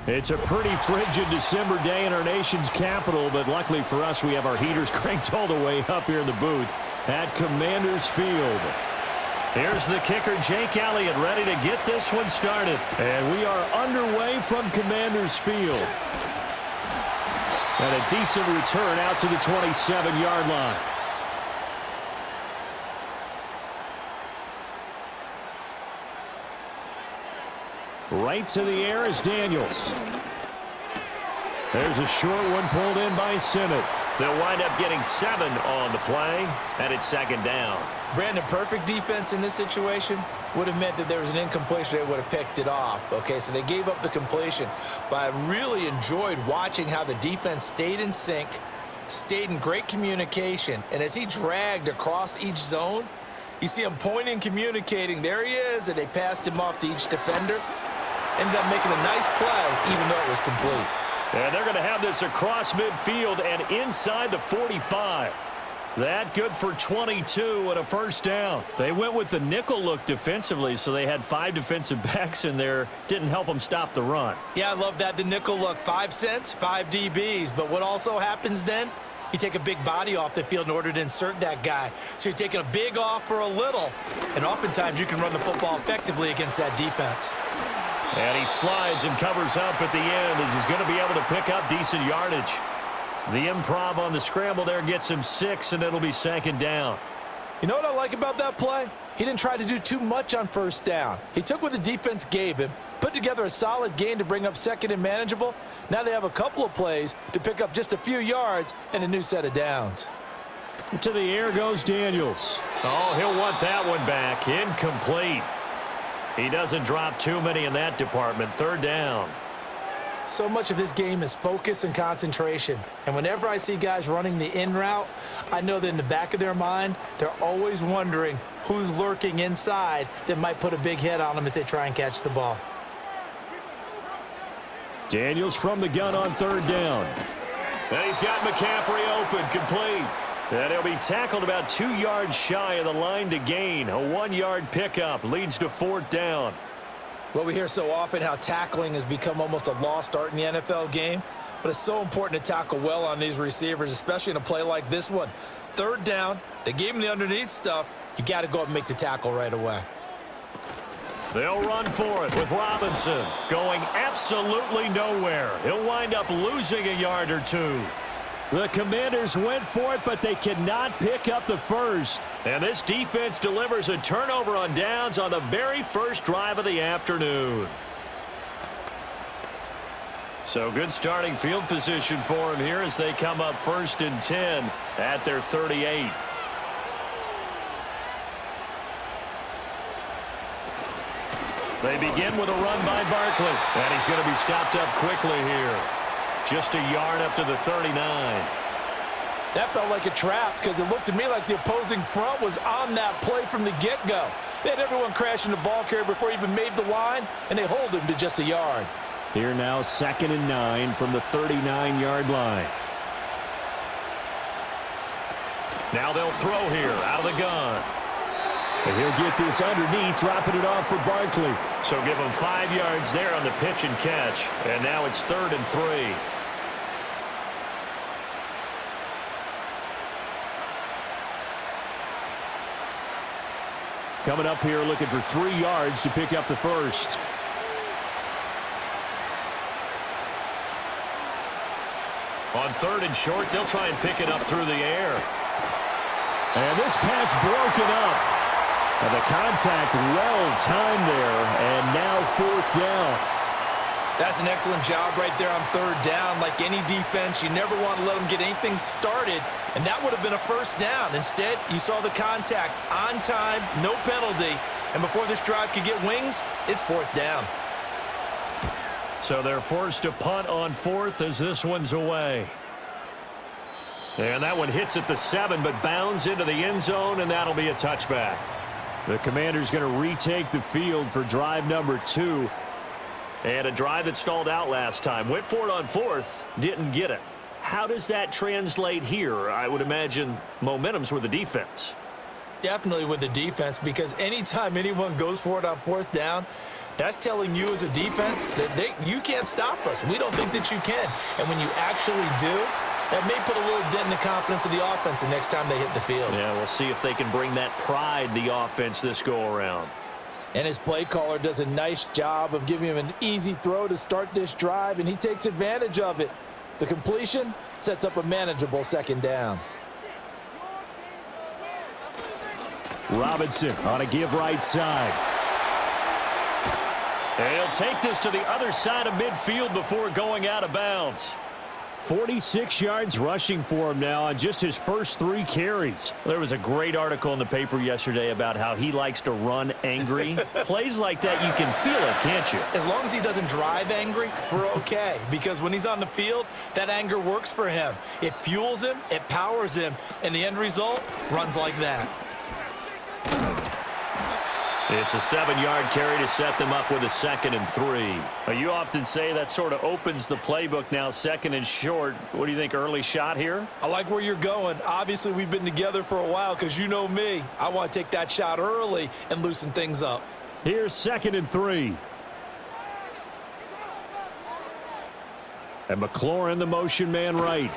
It's a pretty frigid December day in our nation's capital, but luckily for us, we have our heaters cranked all the way up here in the booth at Commanders Field. Here's the kicker, Jake Elliott, ready to get this one started. And we are underway from Commanders Field. And a decent return out to the 27-yard line. Right to the air is Daniels. There's a short one pulled in by Simmons. They'll wind up getting 7 on the play, and it's second down. Brandon, perfect defense in this situation would have meant that there was an incompletion. They would have picked it off. Okay, so they gave up the completion. But I really enjoyed watching how the defense stayed in sync, stayed in great communication. And as he dragged across each zone, you see him pointing, communicating. There he is, and they passed him off to each defender. Ended up making a nice play, even though it was complete. And they're going to have this across midfield and inside the 45. That good for 22 and a first down. They went with the nickel look defensively, so they had 5 defensive backs in there. Didn't help them stop the run. Yeah, I love that, the nickel look. 5 cents, 5 DBs. But what also happens then? You take a big body off the field in order to insert that guy. So you're taking a big off for a little. And oftentimes you can run the football effectively against that defense. And he slides and covers up at the end as he's going to be able to pick up decent yardage. The improv on the scramble there gets him 6, and it'll be second down. You know what I like about that play? He didn't try to do too much on first down. He took what the defense gave him, put together a solid gain to bring up second and manageable. Now they have a couple of plays to pick up just a few yards and a new set of downs. To the air goes Daniels. Oh, he'll want that one back. Incomplete. He doesn't drop too many in that department. Third down. So much of this game is focus and concentration. And whenever I see guys running the in route, I know that in the back of their mind, they're always wondering who's lurking inside that might put a big hit on them as they try and catch the ball. Daniels from the gun on third down. And he's got McCaffrey open, complete. And he'll be tackled about 2 yards shy of the line to gain. A 1-yard pickup leads to fourth down. Well, we hear so often how tackling has become almost a lost art in the NFL game. But it's so important to tackle well on these receivers, especially in a play like this one. Third down, they gave him the underneath stuff. You got to go up and make the tackle right away. They'll run for it with Robinson going absolutely nowhere. He'll wind up losing a yard or 2. The Commanders went for it, but they cannot pick up the first. And this defense delivers a turnover on downs on the very first drive of the afternoon. So good starting field position for them here as they come up 1st and 10 at their 38. They begin with a run by Barkley. And he's going to be stopped up quickly here. Just a yard up to the 39. That felt like a trap because it looked to me like the opposing front was on that play from the get-go. They had everyone crashing the ball carrier before he even made the line, and they hold him to just a yard. Here now 2nd and 9 from the 39-yard line. Now they'll throw here out of the gun. And he'll get this underneath, dropping it off for Barkley. So give him 5 yards there on the pitch and catch. And now it's 3rd and 3. Coming up here looking for 3 yards to pick up the first. On 3rd and short, they'll try and pick it up through the air. And this pass broken up. And the contact well timed there, and now 4th down. That's an excellent job right there on 3rd down. Like any defense, you never want to let them get anything started, and that would have been a first down. Instead, you saw the contact on time, no penalty, and before this drive could get wings, it's 4th down. So they're forced to punt on 4th as this one's away. And that one hits at the 7, but bounds into the end zone, and that'll be a touchback. The Commanders going to retake the field for drive number 2. And a drive that stalled out last time. Went for it on 4th, didn't get it. How does that translate here? I would imagine momentum's with the defense. Definitely with the defense, because anytime anyone goes for it on 4th down, That's telling you as a defense that you can't stop us. We don't think that you can. And when you actually do, that may put a little dent in the confidence of the offense the next time they hit the field. Yeah, we'll see if they can bring that pride, the offense, this go-around. And his play caller does a nice job of giving him an easy throw to start this drive, and he takes advantage of it. The completion sets up a manageable second down. Robinson on a give right side. And he'll take this to the other side of midfield before going out of bounds. 46 yards rushing for him now on just his first 3 carries. There was a great article in the paper yesterday about how he likes to run angry. Plays like that, you can feel it, can't you? As long as he doesn't drive angry, we're okay. Because when he's on the field, that anger works for him. It fuels him, it powers him, and the end result runs like that. It's a 7-yard carry to set them up with a 2nd and 3. You often say that sort of opens the playbook now, 2nd and short. What do you think, early shot here? I like where you're going. Obviously, we've been together for a while because you know me. I want to take that shot early and loosen things up. Here's 2nd and 3. And McLaurin, the motion man right.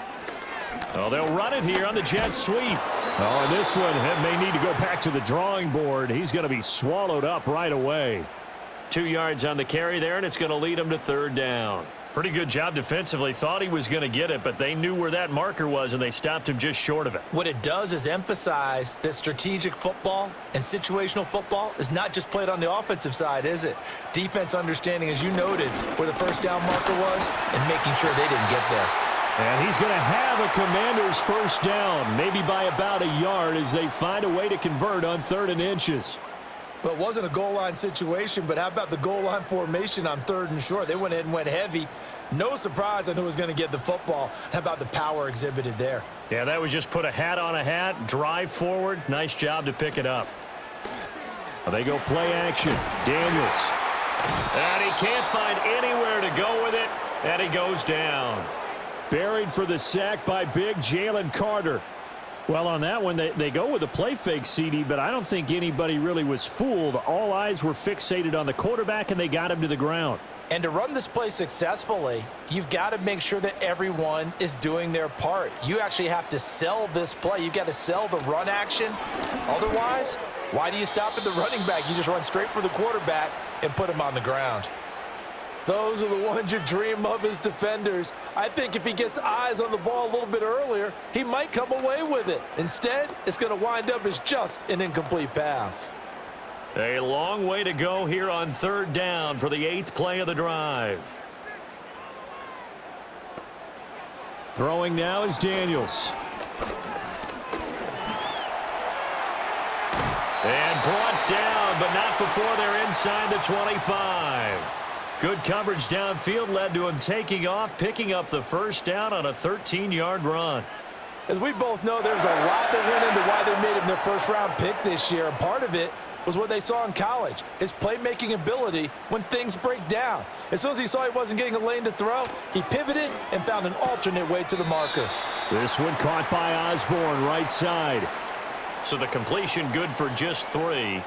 Oh, they'll run it here on the jet sweep. Oh, and this one may need to go back to the drawing board. He's going to be swallowed up right away. 2 yards on the carry there, and it's going to lead him to 3rd down. Pretty good job defensively. Thought he was going to get it, but they knew where that marker was, and they stopped him just short of it. What it does is emphasize that strategic football and situational football is not just played on the offensive side, is it? Defense understanding, as you noted, where the 1st down marker was and making sure they didn't get there. And he's going to have a Commander's 1st down, maybe by about a yard as they find a way to convert on 3rd and inches. Well, it wasn't a goal line situation, but how about the goal line formation on 3rd and short? They went ahead and went heavy. No surprise on who was going to get the football. How about the power exhibited there? Yeah, that was just put a hat on a hat, drive forward. Nice job to pick it up. Well, they go play action. Daniels. And he can't find anywhere to go with it, and he goes down. Buried for the sack by big Jalen Carter. Well, on that one, they go with a play fake, CD, but I don't think anybody really was fooled. All eyes were fixated on the quarterback, and they got him to the ground. And to run this play successfully, you've got to make sure that everyone is doing their part. You actually have to sell this play. You've got to sell the run action. Otherwise, why do you stop at the running back? You just run straight for the quarterback and put him on the ground. Those are the ones you dream of as defenders. I think if he gets eyes on the ball a little bit earlier, he might come away with it. Instead, it's going to wind up as just an incomplete pass. A long way to go here on 3rd down for the 8th play of the drive. Throwing now is Daniels. And brought down, but not before they're inside the 25. Good coverage downfield led to him taking off, picking up the 1st down on a 13-yard run. As we both know, there's a lot that went into why they made him their 1st-round pick this year. And part of it was what they saw in college, his playmaking ability when things break down. As soon as he saw he wasn't getting a lane to throw, he pivoted and found an alternate way to the marker. This one caught by Osborne, right side. So the completion good for just 3.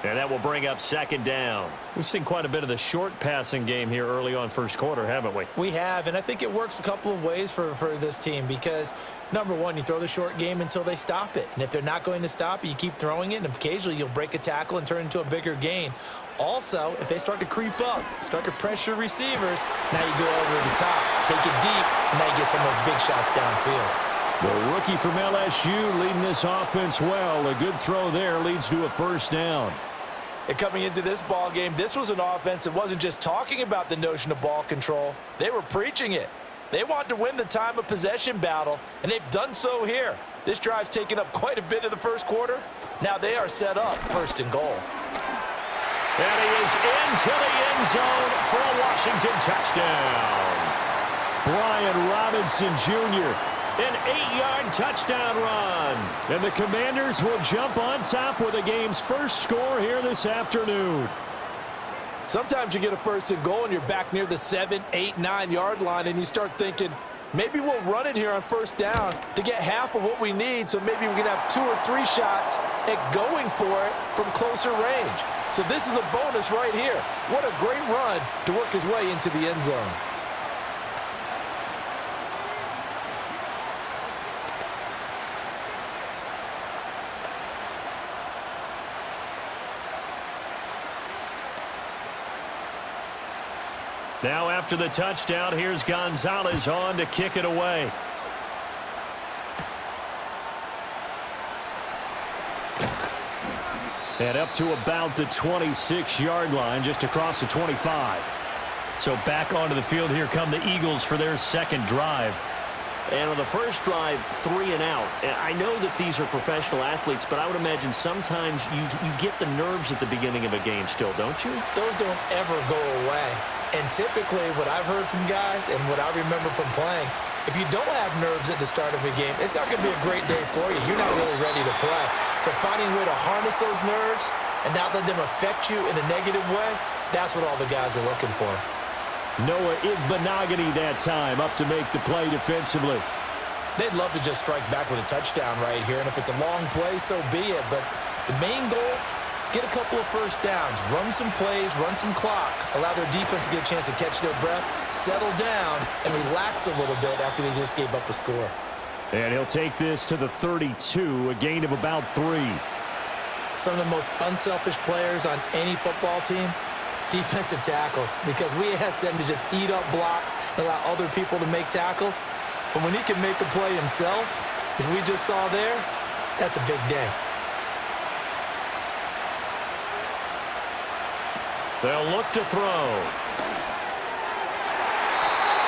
And that will bring up 2nd down. We've seen quite a bit of the short passing game here early on 1st quarter, haven't we? We have, and I think it works a couple of ways for this team because, number one, you throw the short game until they stop it. And if they're not going to stop it, you keep throwing it, and occasionally you'll break a tackle and turn it into a bigger gain. Also, if they start to creep up, start to pressure receivers, now you go over the top, take it deep, and now you get some of those big shots downfield. The rookie from LSU leading this offense well. A good throw there leads to a 1st down. And coming into this ball game, this was an offense that wasn't just talking about the notion of ball control. They were preaching it. They want to win the time of possession battle, and they've done so here. This drive's taken up quite a bit of the 1st quarter. Now they are set up 1st and goal. And he is into the end zone for a Washington touchdown. Brian Robinson Jr., an 8-yard touchdown run. And the Commanders will jump on top with the game's 1st score here this afternoon. Sometimes you get a 1st and goal and you're back near the 7, 8, 9-yard line and you start thinking, maybe we'll run it here on 1st down to get half of what we need, so maybe we can have 2 or 3 shots at going for it from closer range. So this is a bonus right here. What a great run to work his way into the end zone. Now after the touchdown, here's Gonzalez on to kick it away. And up to about the 26-yard line, just across the 25. So back onto the field, here come the Eagles for their second drive. And on the first drive, 3 and out. I know that these are professional athletes, but I would imagine sometimes you get the nerves at the beginning of a game still, don't you? Those don't ever go away. And typically what I've heard from guys and what I remember from playing, if you don't have nerves at the start of a game, it's not going to be a great day for you. You're not really ready to play. So finding a way to harness those nerves and not let them affect you in a negative way, that's what all the guys are looking for. Noah Igbenogany that time up to make the play defensively. They'd love to just strike back with a touchdown right here, and if it's a long play, so be it. But the main goal, get a couple of first downs, run some plays, run some clock, allow their defense to get a chance to catch their breath, settle down, and relax a little bit after they just gave up a score. And he'll take this to the 32, a gain of about 3. Some of the most unselfish players on any football team, defensive tackles, because we ask them to just eat up blocks and allow other people to make tackles. But when he can make a play himself, as we just saw there, that's a big day. They'll look to throw.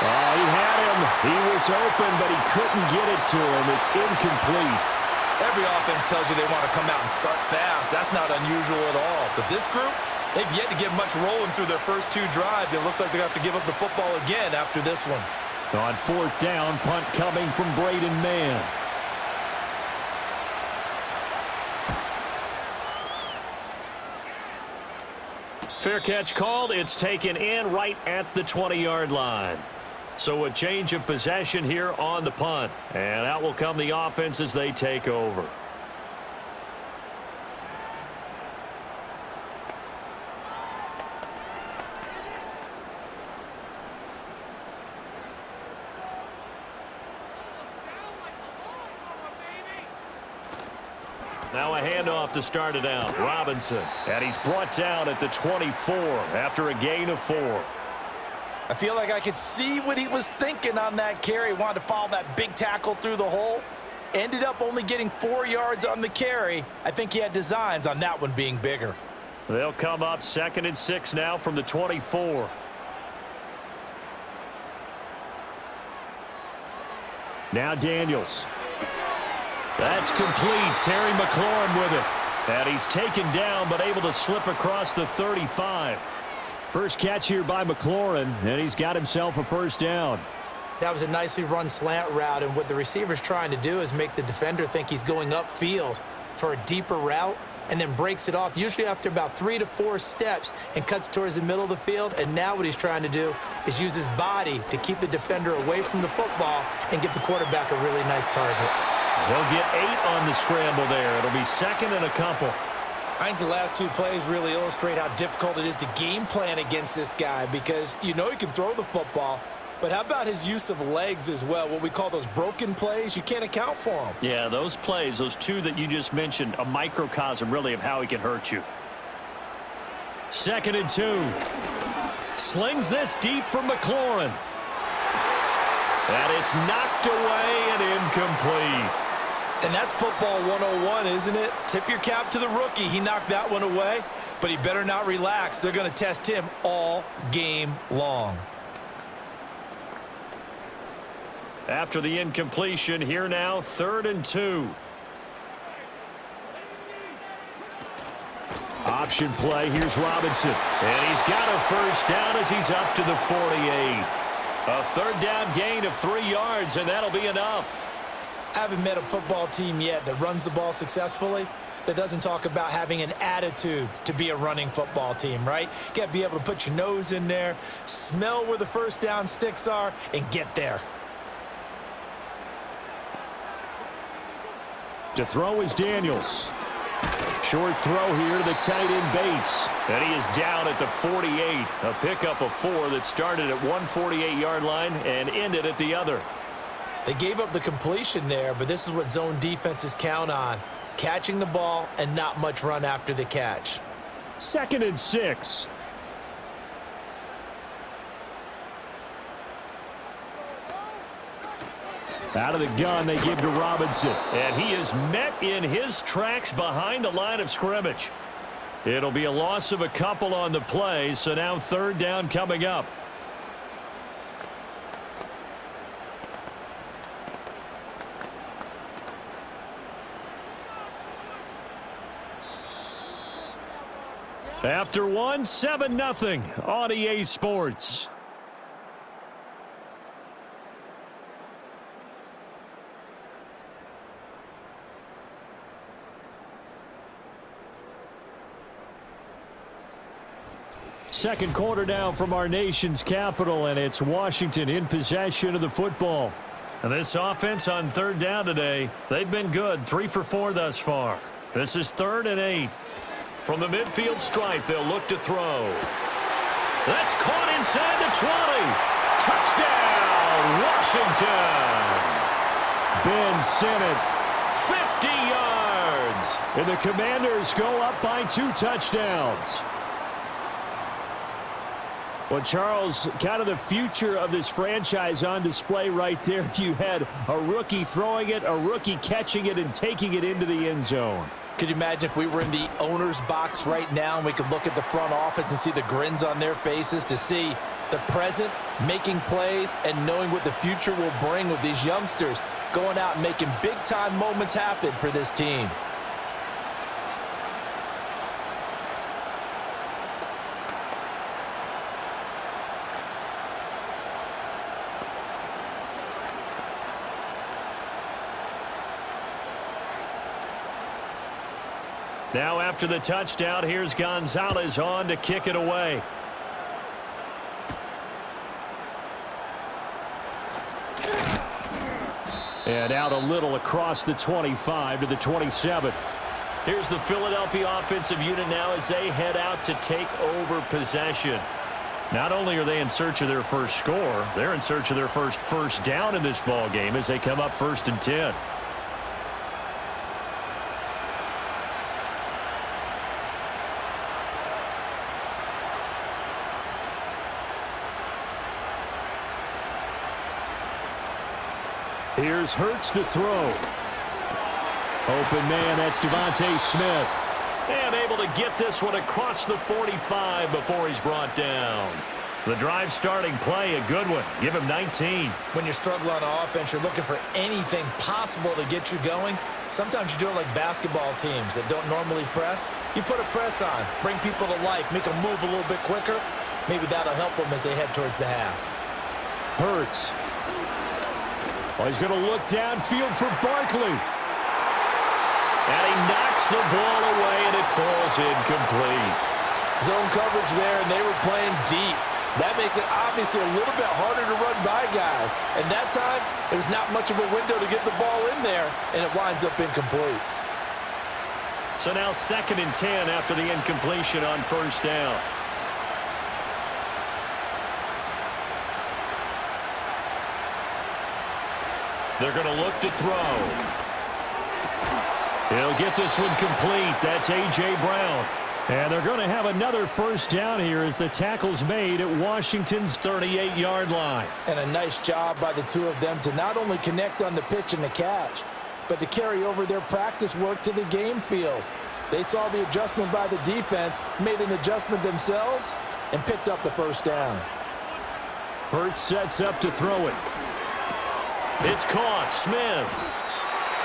Oh, he had him. He was open, but he couldn't get it to him. It's incomplete. Every offense tells you they want to come out and start fast. That's not unusual at all. But this group, they've yet to get much rolling through their first 2 drives. It looks like they're going to have to give up the football again after this one. On 4th down, punt coming from Braden Mann. Fair catch called. It's taken in right at the 20-yard line. So a change of possession here on the punt. And out will come the offense as they take over. Now a handoff to start it out. Robinson. And he's brought down at the 24 after a gain of 4. I feel like I could see what he was thinking on that carry. Wanted to follow that big tackle through the hole. Ended up only getting 4 yards on the carry. I think he had designs on that one being bigger. They'll come up 2nd and 6 now from the 24. Now Daniels. That's complete. Terry McLaurin with it. And he's taken down but able to slip across the 35. First catch here by McLaurin, and he's got himself a first down. That was a nicely run slant route, and what the receiver's trying to do is make the defender think he's going upfield for a deeper route and then breaks it off, usually after about 3 to 4 steps, and cuts towards the middle of the field. And now what he's trying to do is use his body to keep the defender away from the football and give the quarterback a really nice target. They'll get 8 on the scramble there. It'll be 2nd and a couple. I think the last 2 plays really illustrate how difficult it is to game plan against this guy, because you know he can throw the football, but how about his use of legs as well? What we call those broken plays, you can't account for them. Yeah, those plays, those 2 that you just mentioned, a microcosm really of how he can hurt you. 2nd and 2. Slings this deep for McLaurin. And it's knocked away and incomplete. And that's football 101, isn't it? Tip your cap to the rookie. He knocked that one away, but he better not relax. They're going to test him all game long. After the incompletion, here now, 3rd and 2. Option play, here's Robinson. And he's got a first down as he's up to the 48. A 3rd down gain of 3 yards, and that'll be enough. I haven't met a football team yet that runs the ball successfully that doesn't talk about having an attitude to be a running football team, right? You got to be able to put your nose in there, smell where the first down sticks are, and get there. To throw is Daniels. Short throw here to the tight end Bates. And he is down at the 48. A pickup of 4 that started at one 48-yard line and ended at the other. They gave up the completion there, but this is what zone defenses count on. Catching the ball and not much run after the catch. 2nd and 6. Out of the gun, they give to Robinson. And he is met in his tracks behind the line of scrimmage. It'll be a loss of a couple on the play, so now 3rd down coming up. After one, 7-0 on EA Sports. Second quarter now from our nation's capital, and it's Washington in possession of the football. And this offense on 3rd down today, they've been good, 3 for 4 thus far. This is 3rd and 8. From the midfield stripe, they'll look to throw. That's caught inside the 20. Touchdown, Washington. Ben Sinnott, 50 yards. And the Commanders go up by 2 touchdowns. Well, Charles, kind of the future of this franchise on display right there. You had a rookie throwing it, a rookie catching it, and taking it into the end zone. Could you imagine if we were in the owner's box right now and we could look at the front office and see the grins on their faces, to see the present making plays and knowing what the future will bring with these youngsters going out and making big-time moments happen for this team. Now after the touchdown, here's Gonzalez on to kick it away. And out a little across the 25 to the 27. Here's the Philadelphia offensive unit now as they head out to take over possession. Not only are they in search of their first score, they're in search of their first down in this ball game as they come up 1st and 10. Here's Hurts to throw. Open man, that's Devontae Smith. And able to get this one across the 45 before he's brought down. The drive starting play, a good one. Give him 19. When you're struggling on offense, you're looking for anything possible to get you going. Sometimes you do it like basketball teams that don't normally press. You put a press on, bring people to life, make them move a little bit quicker. Maybe that'll help them as they head towards the half. Hurts. Well, he's going to look downfield for Barkley. And he knocks the ball away, and it falls incomplete. Zone coverage there, and they were playing deep. That makes it obviously a little bit harder to run by guys. And that time, there's not much of a window to get the ball in there, and it winds up incomplete. So now 2nd and 10 after the incompletion on 1st down. They're going to look to throw. He'll get this one complete. That's A.J. Brown. And they're going to have another 1st down here as the tackle's made at Washington's 38-yard line. And a nice job by the two of them to not only connect on the pitch and the catch, but to carry over their practice work to the game field. They saw the adjustment by the defense, made an adjustment themselves, and picked up the 1st down. Hurts sets up to throw it. It's caught. Smith.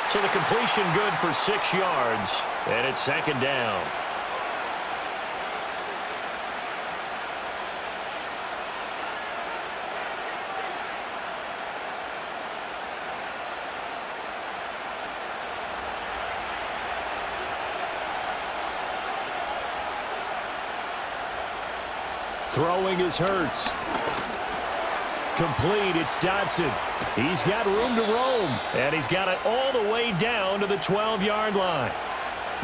So the completion good for 6 yards. And it's 2nd down. Throwing is Hurts. Complete, it's Dotson. He's got room to roam, and he's got it all the way down to the 12-yard line.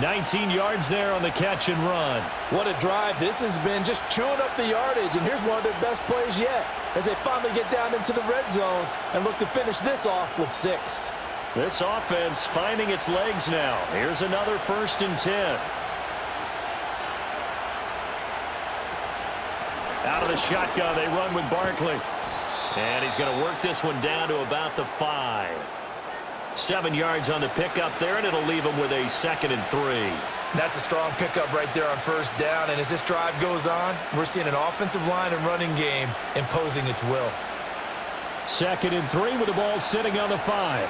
19 yards there on the catch and run. What a drive this has been, just chewing up the yardage, and here's one of their best plays yet as they finally get down into the red zone and look to finish this off with 6. This offense finding its legs now. Here's another 1st and 10. Out of the shotgun, they run with Barkley. And he's going to work this one down to about the 5. 7 yards on the pickup there, and it'll leave him with a 2nd and 3. That's a strong pickup right there on 1st down, and as this drive goes on, we're seeing an offensive line and running game imposing its will. 2nd and 3 with the ball sitting on the 5.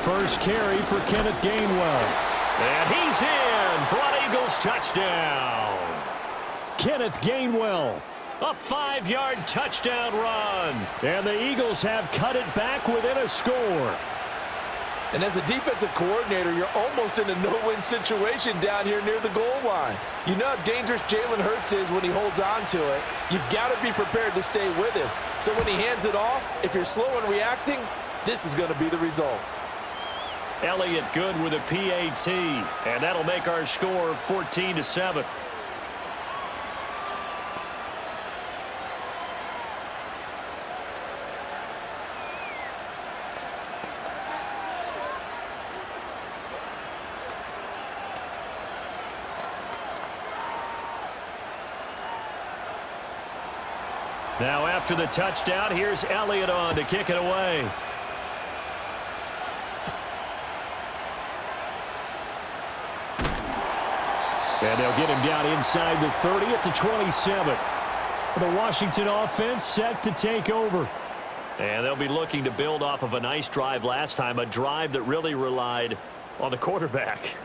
First carry for Kenneth Gainwell. And he's in for an Eagles touchdown. Kenneth Gainwell, a 5-yard touchdown run. And the Eagles have cut it back within a score. And as a defensive coordinator, you're almost in a no-win situation down here near the goal line. You know how dangerous Jalen Hurts is when he holds on to it. You've got to be prepared to stay with him. So when he hands it off, if you're slow in reacting, this is going to be the result. Elliott good with a PAT, and that'll make our score 14-7. Now after the touchdown, here's Elliott on to kick it away. And they'll get him down inside the 30 at the 27. The Washington offense set to take over. And they'll be looking to build off of a nice drive last time, a drive that really relied on the quarterback.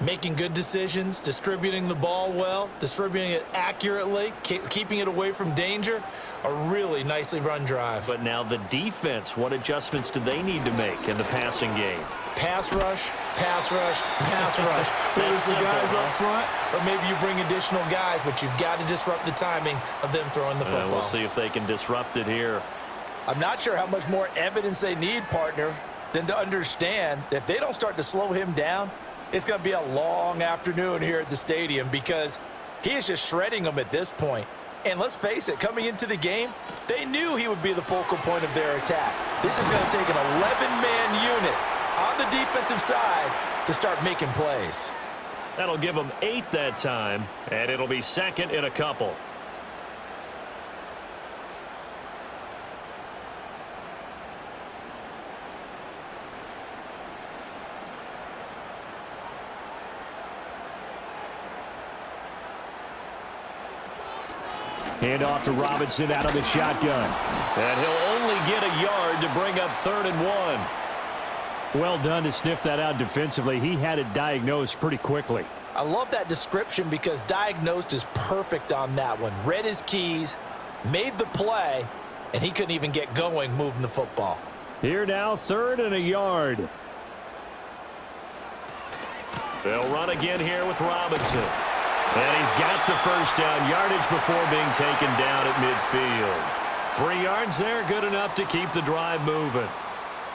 Making good decisions, distributing the ball well, distributing it accurately, keeping it away from danger. A really nicely run drive. But now the defense, what adjustments do they need to make in the passing game? Pass rush, pass rush, pass rush. Whether it's the guys up front or maybe you bring additional guys, but you've got to disrupt the timing of them throwing the football. We'll see if they can disrupt it here. I'm not sure how much more evidence they need, partner, than to understand that if they don't start to slow him down, it's going to be a long afternoon here at the stadium because he is just shredding them at this point. And let's face it, coming into the game, they knew he would be the focal point of their attack. This is going to take an 11-man unit on the defensive side to start making plays. That'll give them 8 that time, and it'll be 2nd and a couple. Hand off to Robinson out of the shotgun. And he'll only get a yard to bring up 3rd and 1. Well done to sniff that out defensively. He had it diagnosed pretty quickly. I love that description because diagnosed is perfect on that one. Read his keys, made the play, and he couldn't even get going moving the football. Here now, 3rd and a yard. They'll run again here with Robinson. And he's got the 1st down yardage before being taken down at midfield. 3 yards there, good enough to keep the drive moving.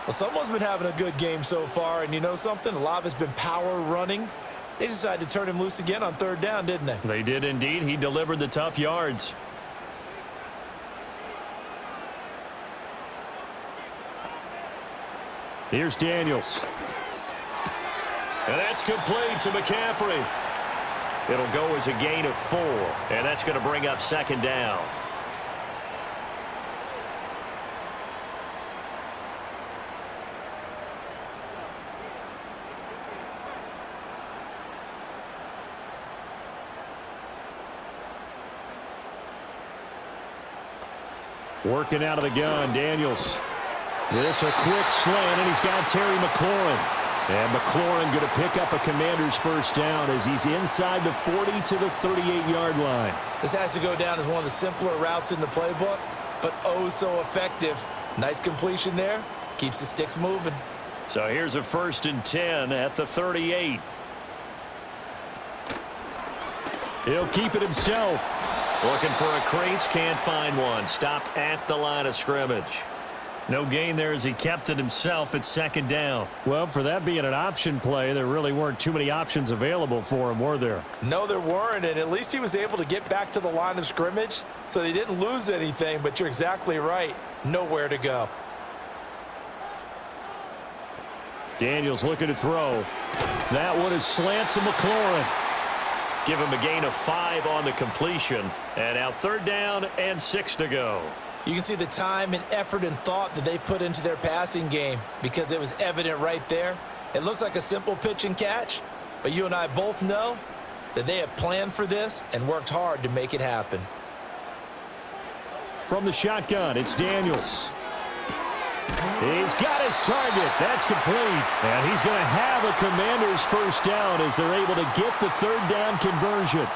Well, someone's been having a good game so far, and you know something? A lot of it's been power running. They decided to turn him loose again on 3rd down, didn't they? They did indeed. He delivered the tough yards. Here's Daniels. And that's complete to McCaffrey. It'll go as a gain of 4, and that's going to bring up 2nd down. Working out of the gun, Daniels. This a quick slant, and he's got Terry McLaurin. And McLaurin going to pick up a Commander's 1st down as he's inside the 40 to the 38-yard line. This has to go down as one of the simpler routes in the playbook, but oh so effective. Nice completion there. Keeps the sticks moving. So here's a 1st and 10 at the 38. He'll keep it himself. Looking for a crease, can't find one. Stopped at the line of scrimmage. No gain there as he kept it himself at second down. Well, for that being an option play, there really weren't too many options available for him, were there? No, there weren't, and at least he was able to get back to the line of scrimmage, so they didn't lose anything, but you're exactly right. Nowhere to go. Daniels looking to throw. That one is slant to McLaurin. Give him a gain of 5 on the completion. And now 3rd down and 6 to go. You can see the time and effort and thought that they've put into their passing game because it was evident right there. It looks like a simple pitch and catch, but you and I both know that they have planned for this and worked hard to make it happen. From the shotgun, it's Daniels. He's got his target. That's complete. And he's going to have a Commanders first down as they're able to get the 3rd down conversion.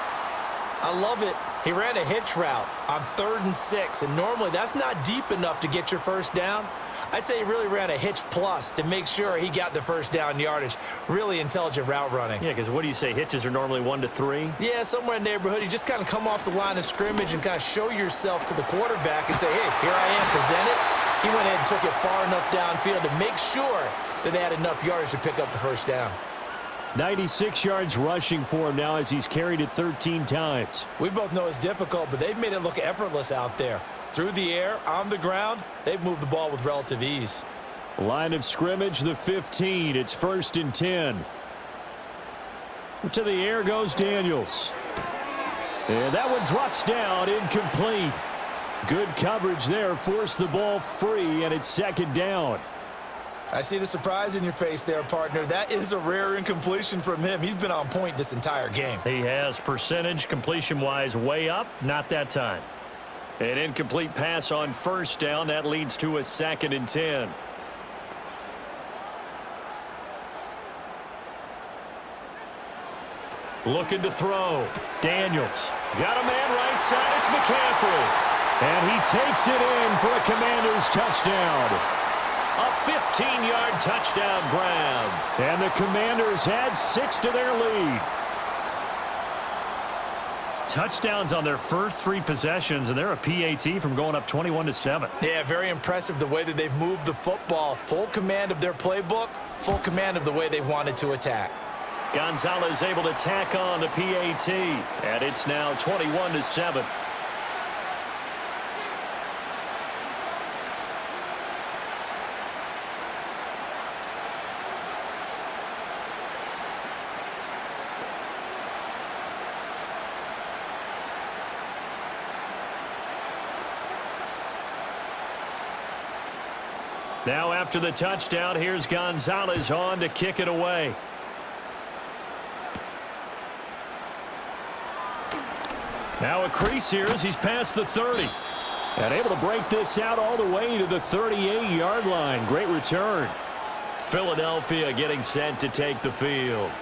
I love it. He ran a hitch route on 3rd and 6, and normally that's not deep enough to get your first down. I'd say he really ran a hitch plus to make sure he got the first down yardage. Really intelligent route running. Yeah, because what do you say? Hitches are normally 1 to 3? Yeah, somewhere in the neighborhood. You just kind of come off the line of scrimmage and kind of show yourself to the quarterback and say, hey, here I am, present it. He went ahead and took it far enough downfield to make sure that they had enough yardage to pick up the first down. 96 yards rushing for him now as he's carried it 13 times. We both know it's difficult, but they've made it look effortless out there. Through the air, on the ground, they've moved the ball with relative ease. Line of scrimmage, the 15. It's 1st and 10. To the air goes Daniels. And that one drops down, incomplete. Good coverage there, forced the ball free, and it's 2nd down. I see the surprise in your face there, partner. That is a rare incompletion from him. He's been on point this entire game. He has percentage completion-wise way up. Not that time. An incomplete pass on 1st down. That leads to a 2nd and 10. Looking to throw. Daniels. Got a man right side. It's McCaffrey. And he takes it in for a Commanders touchdown. A 15-yard touchdown grab. And the Commanders add 6 to their lead. Touchdowns on their first 3 possessions, and they're a PAT from going up 21-7. Yeah, very impressive the way that they've moved the football. Full command of their playbook, full command of the way they wanted to attack. Gonzalez able to tack on the PAT, and it's now 21-7. Now after the touchdown, here's Gonzalez on to kick it away. Now a crease here as he's past the 30. And able to break this out all the way to the 38-yard line. Great return. Philadelphia getting set to take the field.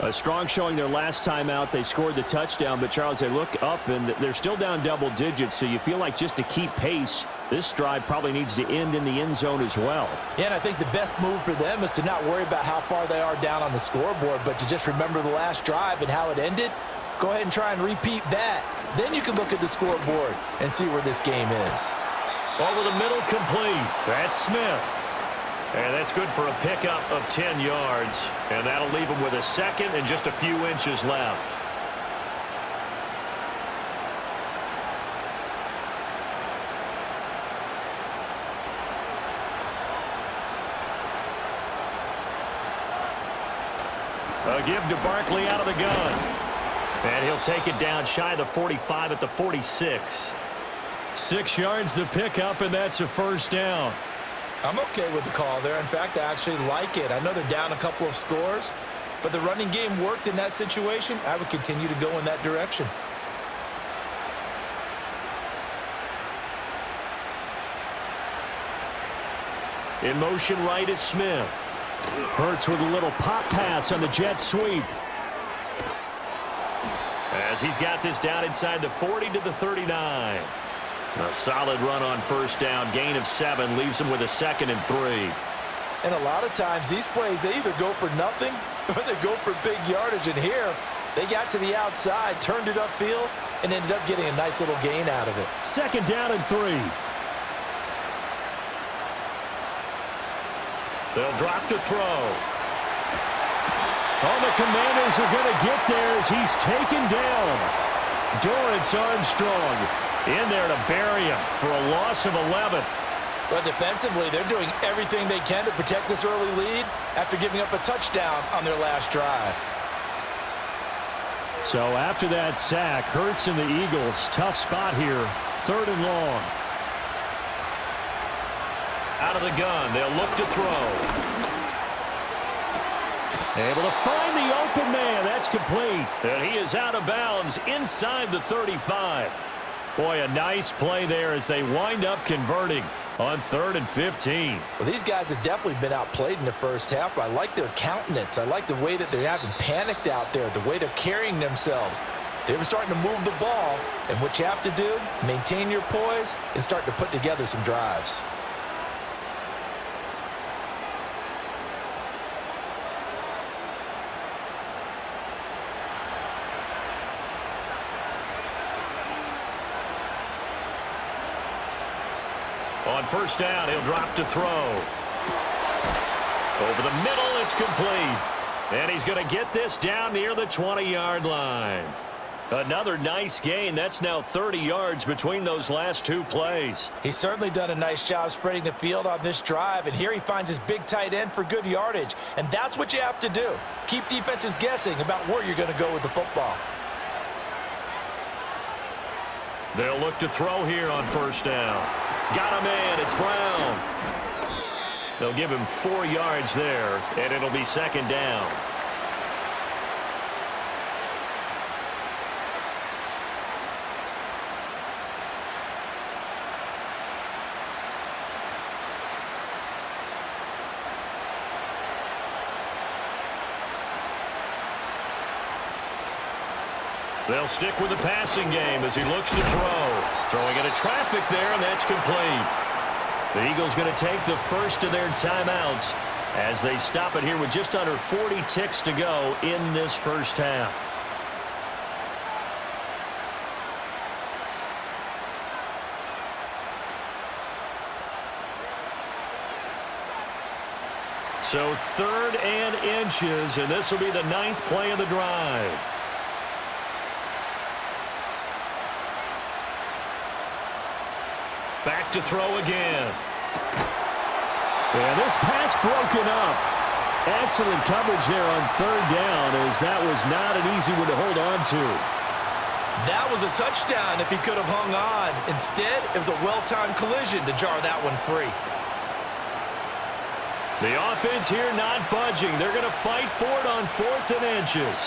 A strong showing their last time out. They scored the touchdown, but Charles, they look up and they're still down double digits, so you feel like just to keep pace, this drive probably needs to end in the end zone as well. Yeah, and I think the best move for them is to not worry about how far they are down on the scoreboard, but to just remember the last drive and how it ended. Go ahead and try and repeat that. Then you can look at the scoreboard and see where this game is. Over the middle, complete. That's Smith. And that's good for a pickup of 10 yards. And that'll leave him with a 2nd and just a few inches left. A give to Barkley out of the gun. And he'll take it down shy of the 45 at the 46. 6 yards the pickup, and that's a first down. I'm okay with the call there. In fact, I actually like it. I know they're down a couple of scores, but the running game worked in that situation. I would continue to go in that direction. In motion right is Smith. Hurts with a little pop pass on the jet sweep. As he's got this down inside the 40 to the 39. A solid run on first down. Gain of 7 leaves him with a 2nd and 3. And a lot of times these plays, they either go for nothing or they go for big yardage. And here, they got to the outside, turned it upfield, and ended up getting a nice little gain out of it. 2nd down and 3. They'll drop to throw. Oh, the Commanders are going to get there as he's taken down. Dorrance Armstrong in there to bury him for a loss of 11. But defensively, they're doing everything they can to protect this early lead after giving up a touchdown on their last drive. So after that sack, Hurts and the Eagles, tough spot here, 3rd and long. Out of the gun, they'll look to throw. Able to find the open man. That's complete. And he is out of bounds inside the 35. Boy, a nice play there as they wind up converting on 3rd and 15. Well, these guys have definitely been outplayed in the first half. I like their countenance. I like the way that they haven't panicked out there, the way they're carrying themselves. They were starting to move the ball, and what you have to do, maintain your poise and start to put together some drives. On 1st down, he'll drop to throw. Over the middle, it's complete. And he's going to get this down near the 20-yard line. Another nice gain. That's now 30 yards between those last 2 plays. He's certainly done a nice job spreading the field on this drive, and here he finds his big tight end for good yardage. And that's what you have to do. Keep defenses guessing about where you're going to go with the football. They'll look to throw here on 1st down. Got him in. It's Brown. They'll give him 4 yards there, and it'll be 2nd down. They'll stick with the passing game as he looks to throw. Throwing into traffic there, and that's complete. The Eagles going to take the first of their timeouts as they stop it here with just under 40 ticks to go in this first half. So 3rd and inches, and this will be the 9th play of the drive. Back to throw again. And this pass broken up. Excellent coverage there on 3rd down, as that was not an easy one to hold on to. That was a touchdown if he could have hung on. Instead, it was a well-timed collision to jar that one free. The offense here not budging. They're going to fight for it on 4th and inches.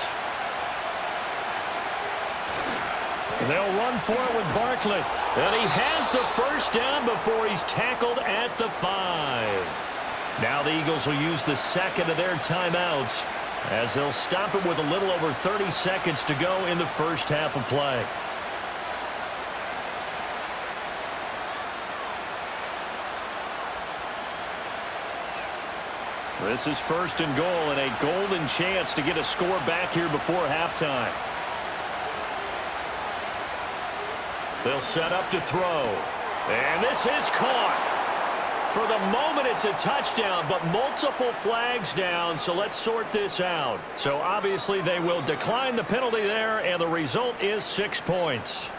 They'll run for it with Barkley. And he has the 1st down before he's tackled at the 5. Now the Eagles will use the 2nd of their timeouts as they'll stop it with a little over 30 seconds to go in the first half of play. This is 1st and goal and a golden chance to get a score back here before halftime. They'll set up to throw. And this is caught. For the moment, it's a touchdown, but multiple flags down, so let's sort this out. So obviously they will decline the penalty there, and the result is 6 points.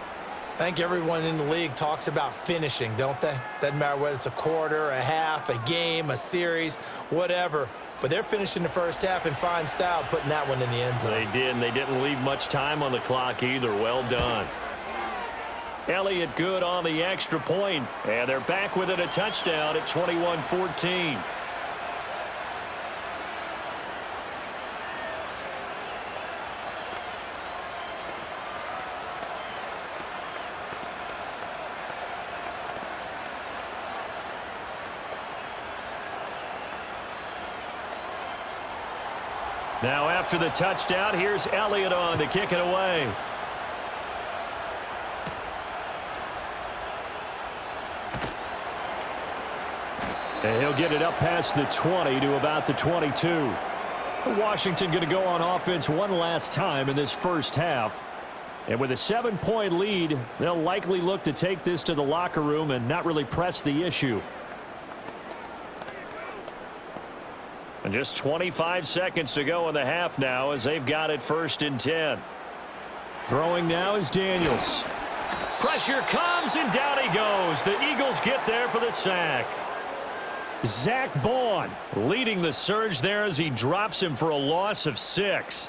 I think everyone in the league talks about finishing, don't they? Doesn't matter whether it's a quarter, a half, a game, a series, whatever. But they're finishing the first half in fine style, putting that one in the end zone. They did, and they didn't leave much time on the clock either. Well done. Elliott good on the extra point, and they're back with it, a touchdown at 21-14. Now after the touchdown, here's Elliott on to kick it away. And he'll get it up past the 20 to about the 22. Washington going to go on offense one last time in this first half. And with a 7-point lead, they'll likely look to take this to the locker room and not really press the issue. Just 25 seconds to go in the half now as they've got it 1st and 10. Throwing now is Daniels. Pressure comes, and down he goes. The Eagles get there for the sack. Zach Baun Leading the surge there as he drops him for a loss of 6.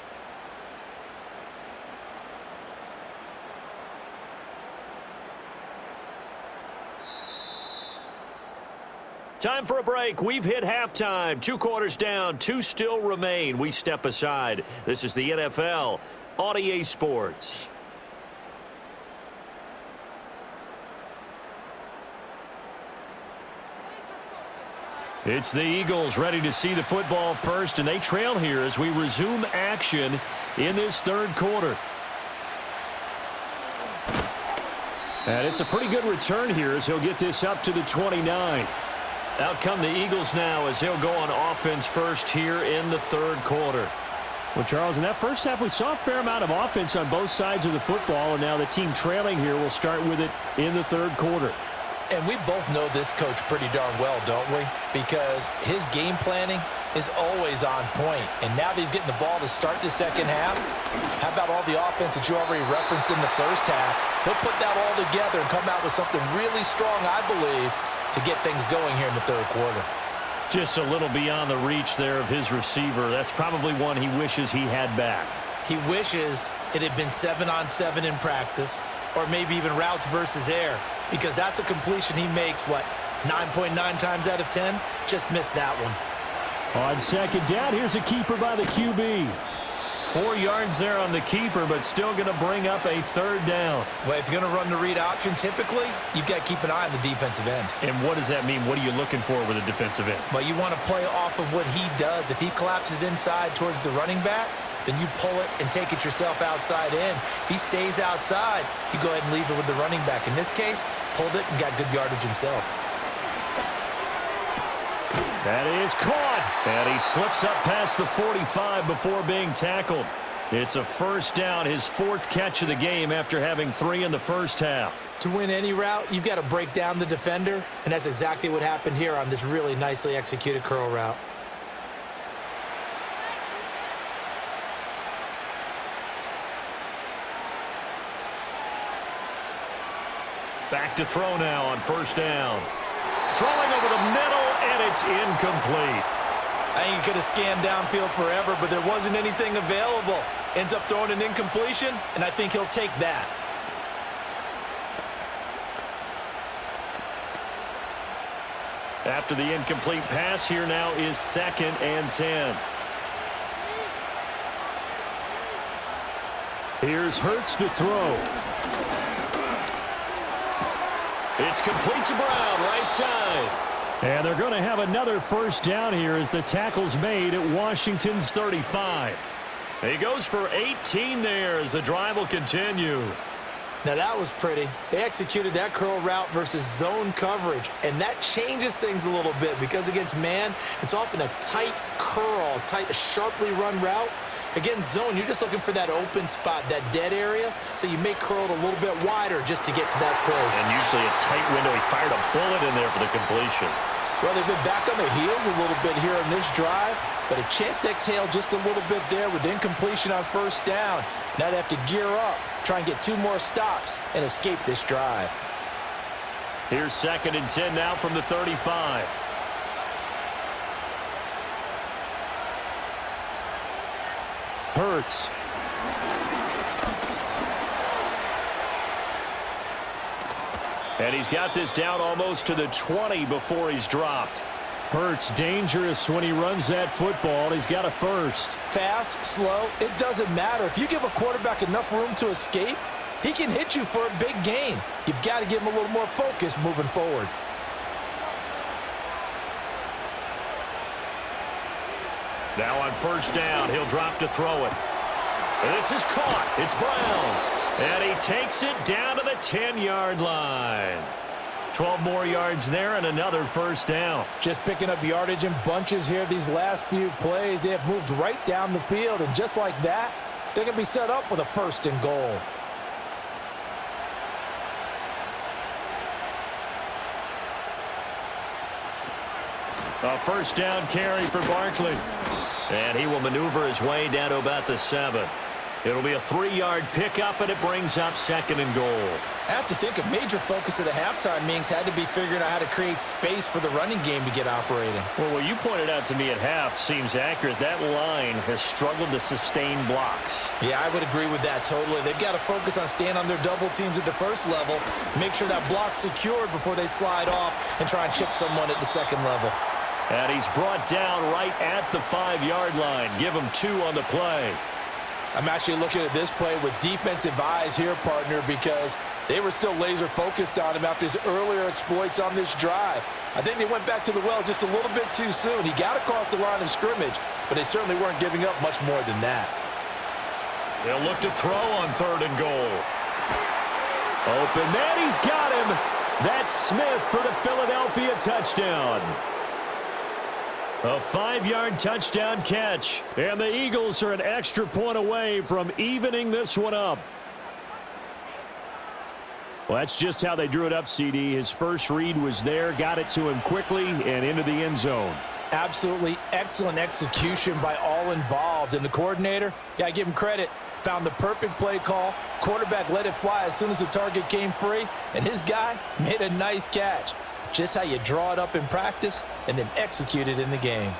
Time for a break. We've hit halftime. 2 quarters down. 2 still remain. We step aside. This is the NFL on EA Sports. It's the Eagles ready to see the football first, and they trail here as we resume action in this 3rd quarter. And it's a pretty good return here as he'll get this up to the 29. Out come the Eagles now as he'll go on offense first here in the 3rd quarter. Well, Charles, in that first half, we saw a fair amount of offense on both sides of the football, and now the team trailing here will start with it in the 3rd quarter. And we both know this coach pretty darn well, don't we? Because his game planning is always on point. And now that he's getting the ball to start the 2nd half, how about all the offense that you already referenced in the 1st half? He'll put that all together and come out with something really strong, I believe, to get things going here in the 3rd quarter. Just a little beyond the reach there of his receiver. That's probably one he wishes he had back. He wishes it had been 7-on-7 in practice, or maybe even routes versus air, because that's a completion he makes, 9.9 times out of 10? Just missed that one. On 2nd down, here's a keeper by the QB. 4 yards there on the keeper, but still going to bring up a 3rd down. Well, if you're going to run the read option, typically, you've got to keep an eye on the defensive end. And what does that mean? What are you looking for with a defensive end? Well, you want to play off of what he does. If he collapses inside towards the running back, then you pull it and take it yourself outside in. If he stays outside, you go ahead and leave it with the running back. In this case, pulled it and got good yardage himself. That is caught, and he slips up past the 45 before being tackled. It's a 1st down, his 4th catch of the game after having 3 in the 1st half. To win any route, you've got to break down the defender, and that's exactly what happened here on this really nicely executed curl route. Back to throw now on 1st down. Throwing over the middle, and it's incomplete. I think he could have scanned downfield forever, but there wasn't anything available. Ends up throwing an incompletion, and I think he'll take that. After the incomplete pass, here now is 2nd and 10. Here's Hurts to throw. It's complete to Brown, right side. And they're going to have another 1st down here as the tackle's made at Washington's 35. He goes for 18 there as the drive will continue. Now that was pretty. They executed that curl route versus zone coverage, and that changes things a little bit because against man, it's often a tight curl, sharply run route. Against zone, you're just looking for that open spot, that dead area, so you may curl it a little bit wider just to get to that place. And usually a tight window. He fired a bullet in there for the completion. Well, they've been back on their heels a little bit here in this drive, but a chance to exhale just a little bit there with incompletion on 1st down. Now they have to gear up, try and get 2 more stops, and escape this drive. Here's 2nd and 10 now from the 35. Hurts. And he's got this down almost to the 20 before he's dropped. Hurts dangerous when he runs that football. He's got a 1st. Fast, slow, it doesn't matter. If you give a quarterback enough room to escape, he can hit you for a big gain. You've got to give him a little more focus moving forward. Now on 1st down, he'll drop to throw it. This is caught. It's Brown. And he takes it down to the 10-yard line. 12 more yards there and another 1st down. Just picking up yardage in bunches here these last few plays. They have moved right down the field, and just like that, they're going to be set up with a 1st and goal. A first down carry for Barkley. And he will maneuver his way down to about the 7. It'll be a 3-yard pickup, and it brings up 2nd and goal. I have to think a major focus of the halftime meetings had to be figuring out how to create space for the running game to get operating. Well, what you pointed out to me at half seems accurate. That line has struggled to sustain blocks. Yeah, I would agree with that totally. They've got to focus on staying on their double teams at the first level, make sure that block's secured before they slide off and try and chip someone at the 2nd level. And he's brought down right at the 5-yard line. Give him 2 on the play. I'm actually looking at this play with defensive eyes here, partner, because they were still laser focused on him after his earlier exploits on this drive. I think they went back to the well just a little bit too soon. He got across the line of scrimmage, but they certainly weren't giving up much more than that. They'll look to throw on 3rd and goal. Open man, he's got him. That's Smith for the Philadelphia touchdown. A 5-yard touchdown catch, and the Eagles are an extra point away from evening this one up. Well, that's just how they drew it up, CD. His first read was there, got it to him quickly, and into the end zone. Absolutely excellent execution by all involved. And the coordinator, got to give him credit, found the perfect play call. Quarterback let it fly as soon as the target came free, and his guy made a nice catch. Just how you draw it up in practice and then execute it in the game.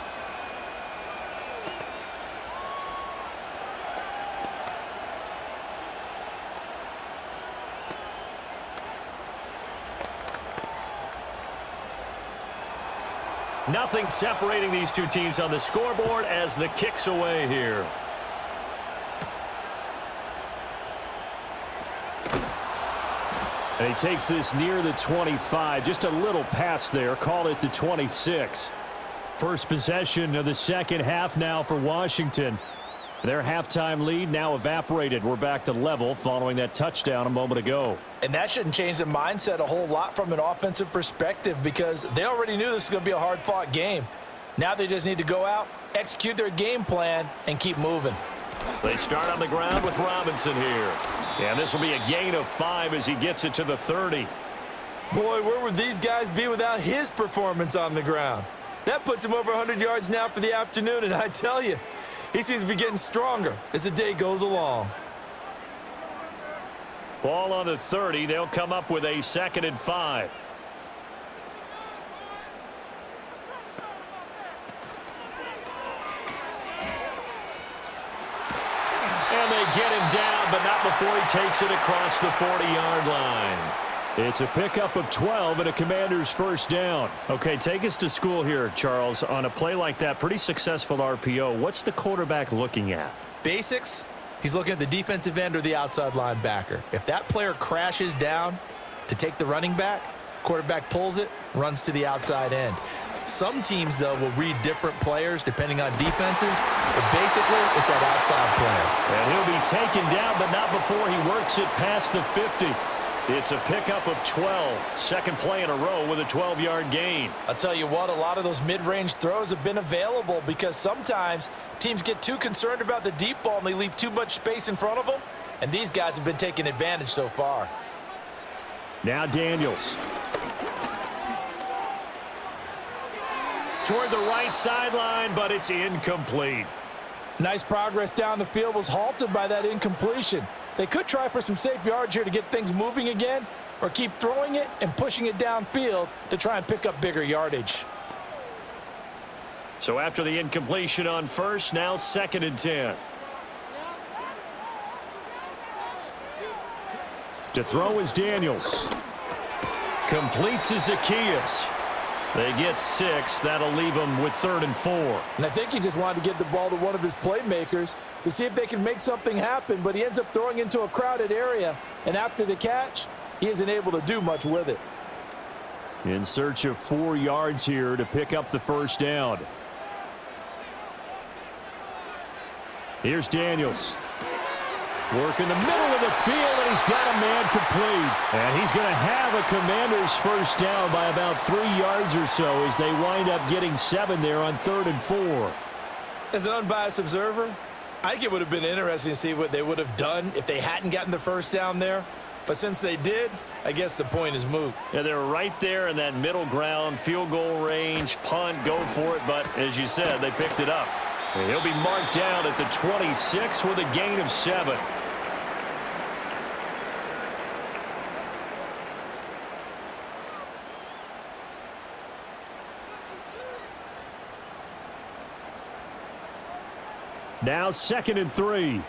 Nothing separating these two teams on the scoreboard as the kick's away here. And he takes this near the 25. Just a little pass there. Call it the 26. First possession of the second half now for Washington. Their halftime lead now evaporated. We're back to level following that touchdown a moment ago. And that shouldn't change the mindset a whole lot from an offensive perspective because they already knew this was going to be a hard-fought game. Now they just need to go out, execute their game plan, and keep moving. They start on the ground with Robinson here. And this will be a gain of 5 as he gets it to the 30. Boy, where would these guys be without his performance on the ground? That puts him over 100 yards now for the afternoon, and I tell you, he seems to be getting stronger as the day goes along. Ball on the 30. They'll come up with a 2nd and 5. And they get him down, but not before he takes it across the 40-yard line. It's a pickup of 12 and a Commander's first down. Okay, take us to school here, Charles. On a play like that, pretty successful RPO. What's the quarterback looking at? Basics, he's looking at the defensive end or the outside linebacker. If that player crashes down to take the running back, quarterback pulls it, runs to the outside end. Some teams, though, will read different players depending on defenses, but basically it's that outside player. And he'll be taken down, but not before he works it past the 50. It's a pickup of 12. Second play in a row with a 12-yard gain. I'll tell you what, a lot of those mid-range throws have been available because sometimes teams get too concerned about the deep ball and they leave too much space in front of them, and these guys have been taking advantage so far. Now Daniels. Toward the right sideline, but it's incomplete. Nice progress down the field was halted by that incompletion. They could try for some safe yards here to get things moving again, or keep throwing it and pushing it downfield to try and pick up bigger yardage. So after the incompletion on first, now 2nd and 10. To throw is Daniels. Complete to Zacchaeus. They get 6. That'll leave them with 3rd and 4. And I think he just wanted to give the ball to one of his playmakers to see if they can make something happen, but he ends up throwing into a crowded area, and after the catch, he isn't able to do much with it. In search of 4 yards here to pick up the first down. Here's Daniels. Work in the middle of the field, and he's got a man complete. And he's going to have a Commander's first down by about 3 yards or so as they wind up getting 7 there on 3rd and 4. As an unbiased observer, I think it would have been interesting to see what they would have done if they hadn't gotten the first down there. But since they did, I guess the point is moot. Yeah, they're right there in that middle ground, field goal range, punt, go for it. But as you said, they picked it up. And he'll be marked down at the 26 with a gain of 7. Now 2nd and 3.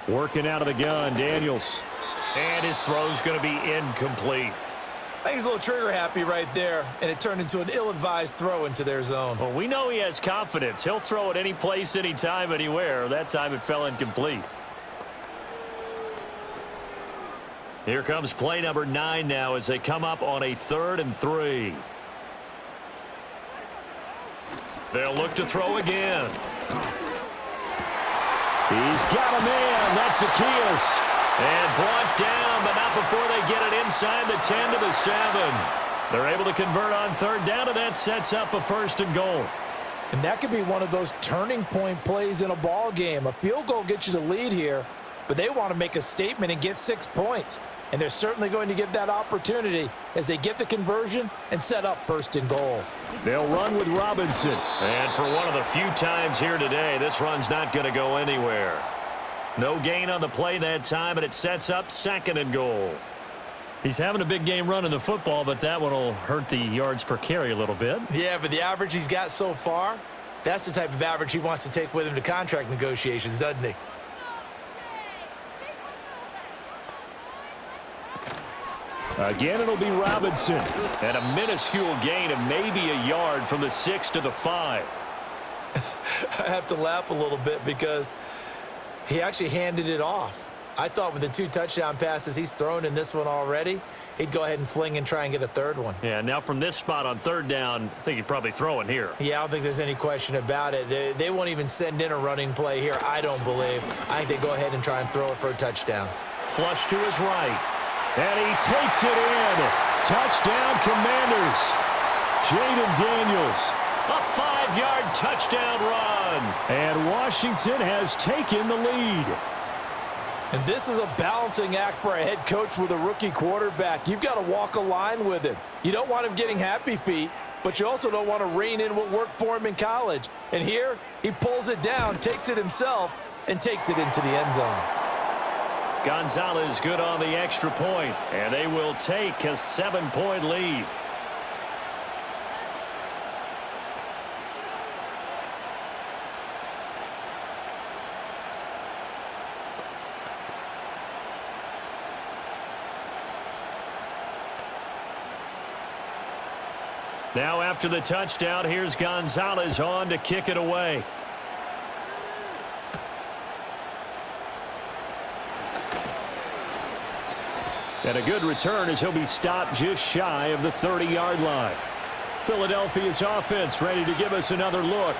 Working out of the gun, Daniels. And his throw's going to be incomplete. I think he's a little trigger happy right there, and it turned into an ill-advised throw into their zone. Well, we know he has confidence. He'll throw it any place, anytime, anywhere. That time it fell incomplete. Here comes play number 9 now as they come up on a 3rd and 3. They'll look to throw again. He's got a man. That's Zacchaeus. And brought down, but not before they get it inside the 10 to the 7. They're able to convert on 3rd down, and that sets up a 1st and goal. And that could be one of those turning point plays in a ball game. A field goal gets you the lead here, but they want to make a statement and get 6 points. And they're certainly going to get that opportunity as they get the conversion and set up 1st and goal. They'll run with Robinson. And for one of the few times here today, this run's not going to go anywhere. No gain on the play that time, and it sets up 2nd and goal. He's having a big game running the football, but that one will hurt the yards per carry a little bit. Yeah, but the average he's got so far, that's the type of average he wants to take with him to contract negotiations, doesn't he? Again, it'll be Robinson. And a minuscule gain of maybe a yard from the 6 to the 5. I have to laugh a little bit because he actually handed it off. I thought with the 2 touchdown passes he's thrown in this one already, he'd go ahead and fling and try and get a 3rd one. Yeah, now from this spot on 3rd down, I think he'd probably throw in here. Yeah, I don't think there's any question about it. They won't even send in a running play here, I don't believe. I think they go ahead and try and throw it for a touchdown. Flush to his right. And he takes it in. Touchdown, Commanders. Jaden Daniels. A 5-yard touchdown run. And Washington has taken the lead. And this is a balancing act for a head coach with a rookie quarterback. You've got to walk a line with him. You don't want him getting happy feet, but you also don't want to rein in what worked for him in college. And here, he pulls it down, takes it himself, and takes it into the end zone. Gonzalez good on the extra point, and they will take a 7-point lead. Now after the touchdown, here's Gonzalez on to kick it away. And a good return as he'll be stopped just shy of the 30-yard line. Philadelphia's offense ready to give us another look.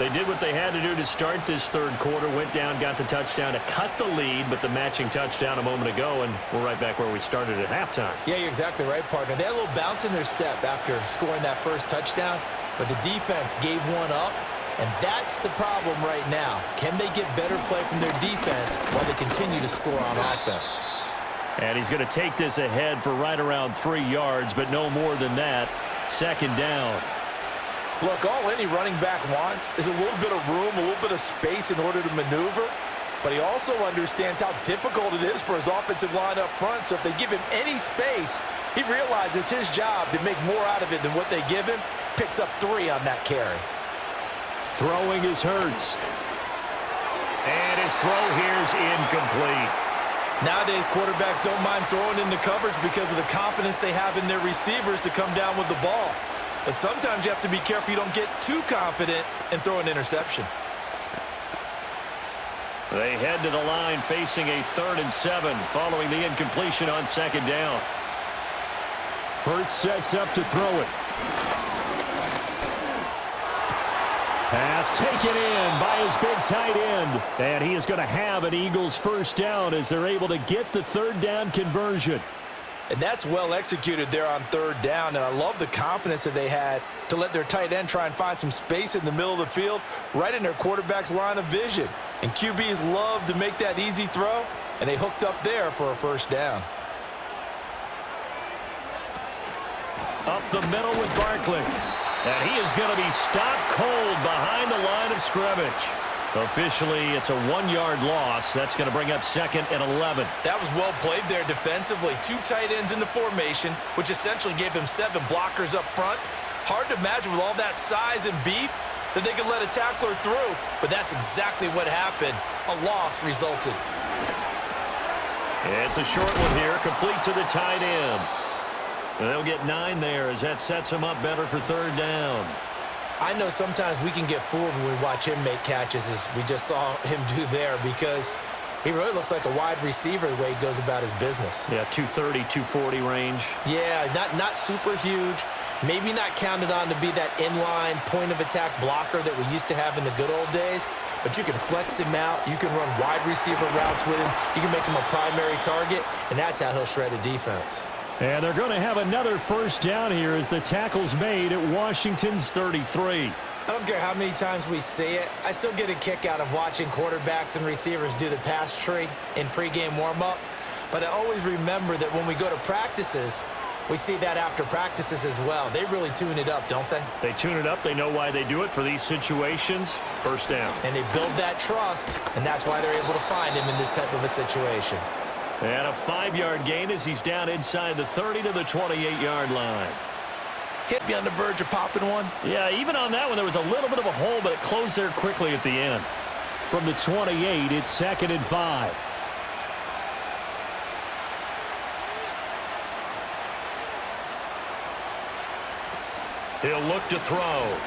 They did what they had to do to start this 3rd quarter, went down, got the touchdown to cut the lead, but the matching touchdown a moment ago, and we're right back where we started at halftime. Yeah, you're exactly right, partner. They had a little bounce in their step after scoring that 1st touchdown, but the defense gave one up, and that's the problem right now. Can they get better play from their defense while they continue to score on offense? And he's going to take this ahead for right around 3 yards, but no more than that. 2nd down. Look, all any running back wants is a little bit of room, a little bit of space in order to maneuver, but he also understands how difficult it is for his offensive line up front, so if they give him any space, he realizes his job to make more out of it than what they give him, picks up 3 on that carry. Throwing is Hurts. And his throw here's incomplete. Nowadays, quarterbacks don't mind throwing into coverage because of the confidence they have in their receivers to come down with the ball. But sometimes you have to be careful you don't get too confident and throw an interception. They head to the line facing a 3rd and 7 following the incompletion on 2nd down. Hurts sets up to throw it. Pass taken in by his big tight end. And he is going to have an Eagles 1st down as they're able to get the 3rd down conversion. And that's well executed there on third down, and I love the confidence that they had to let their tight end try and find some space in the middle of the field, right in their quarterback's line of vision. And QBs love to make that easy throw, and they hooked up there for a first down. Up the middle with Barkley. And he is going to be stopped cold behind the line of scrimmage. Officially, it's a 1-yard loss. That's going to bring up 2nd and 11. That was well played there defensively. 2 tight ends in the formation, which essentially gave them 7 blockers up front. Hard to imagine with all that size and beef that they could let a tackler through, but that's exactly what happened. A loss resulted. It's a short one here, complete to the tight end. And they'll get 9 there as that sets him up better for third down. I know sometimes we can get fooled when we watch him make catches, as we just saw him do there, because he really looks like a wide receiver the way he goes about his business. Yeah, 230, 240 range. Yeah, not super huge. Maybe not counted on to be that inline point-of-attack blocker that we used to have in the good old days, but you can flex him out. You can run wide receiver routes with him. You can make him a primary target, and that's how he'll shred a defense. And they're going to have another first down here as the tackle's made at Washington's 33. I don't care how many times we see it. I still get a kick out of watching quarterbacks and receivers do the pass tree in pregame warm-up. But I always remember that when we go to practices, we see that after practices as well. They really tune it up, don't they? They tune it up. They know why they do it for these situations. First down. And they build that trust, and that's why they're able to find him in this type of a situation. And a 5-yard gain as he's down inside the 30 to the 28-yard line. Hit me on the verge of popping one. Yeah, even on that one, there was a little bit of a hole, but it closed there quickly at the end. From the 28, it's 2nd and 5. He'll look to throw.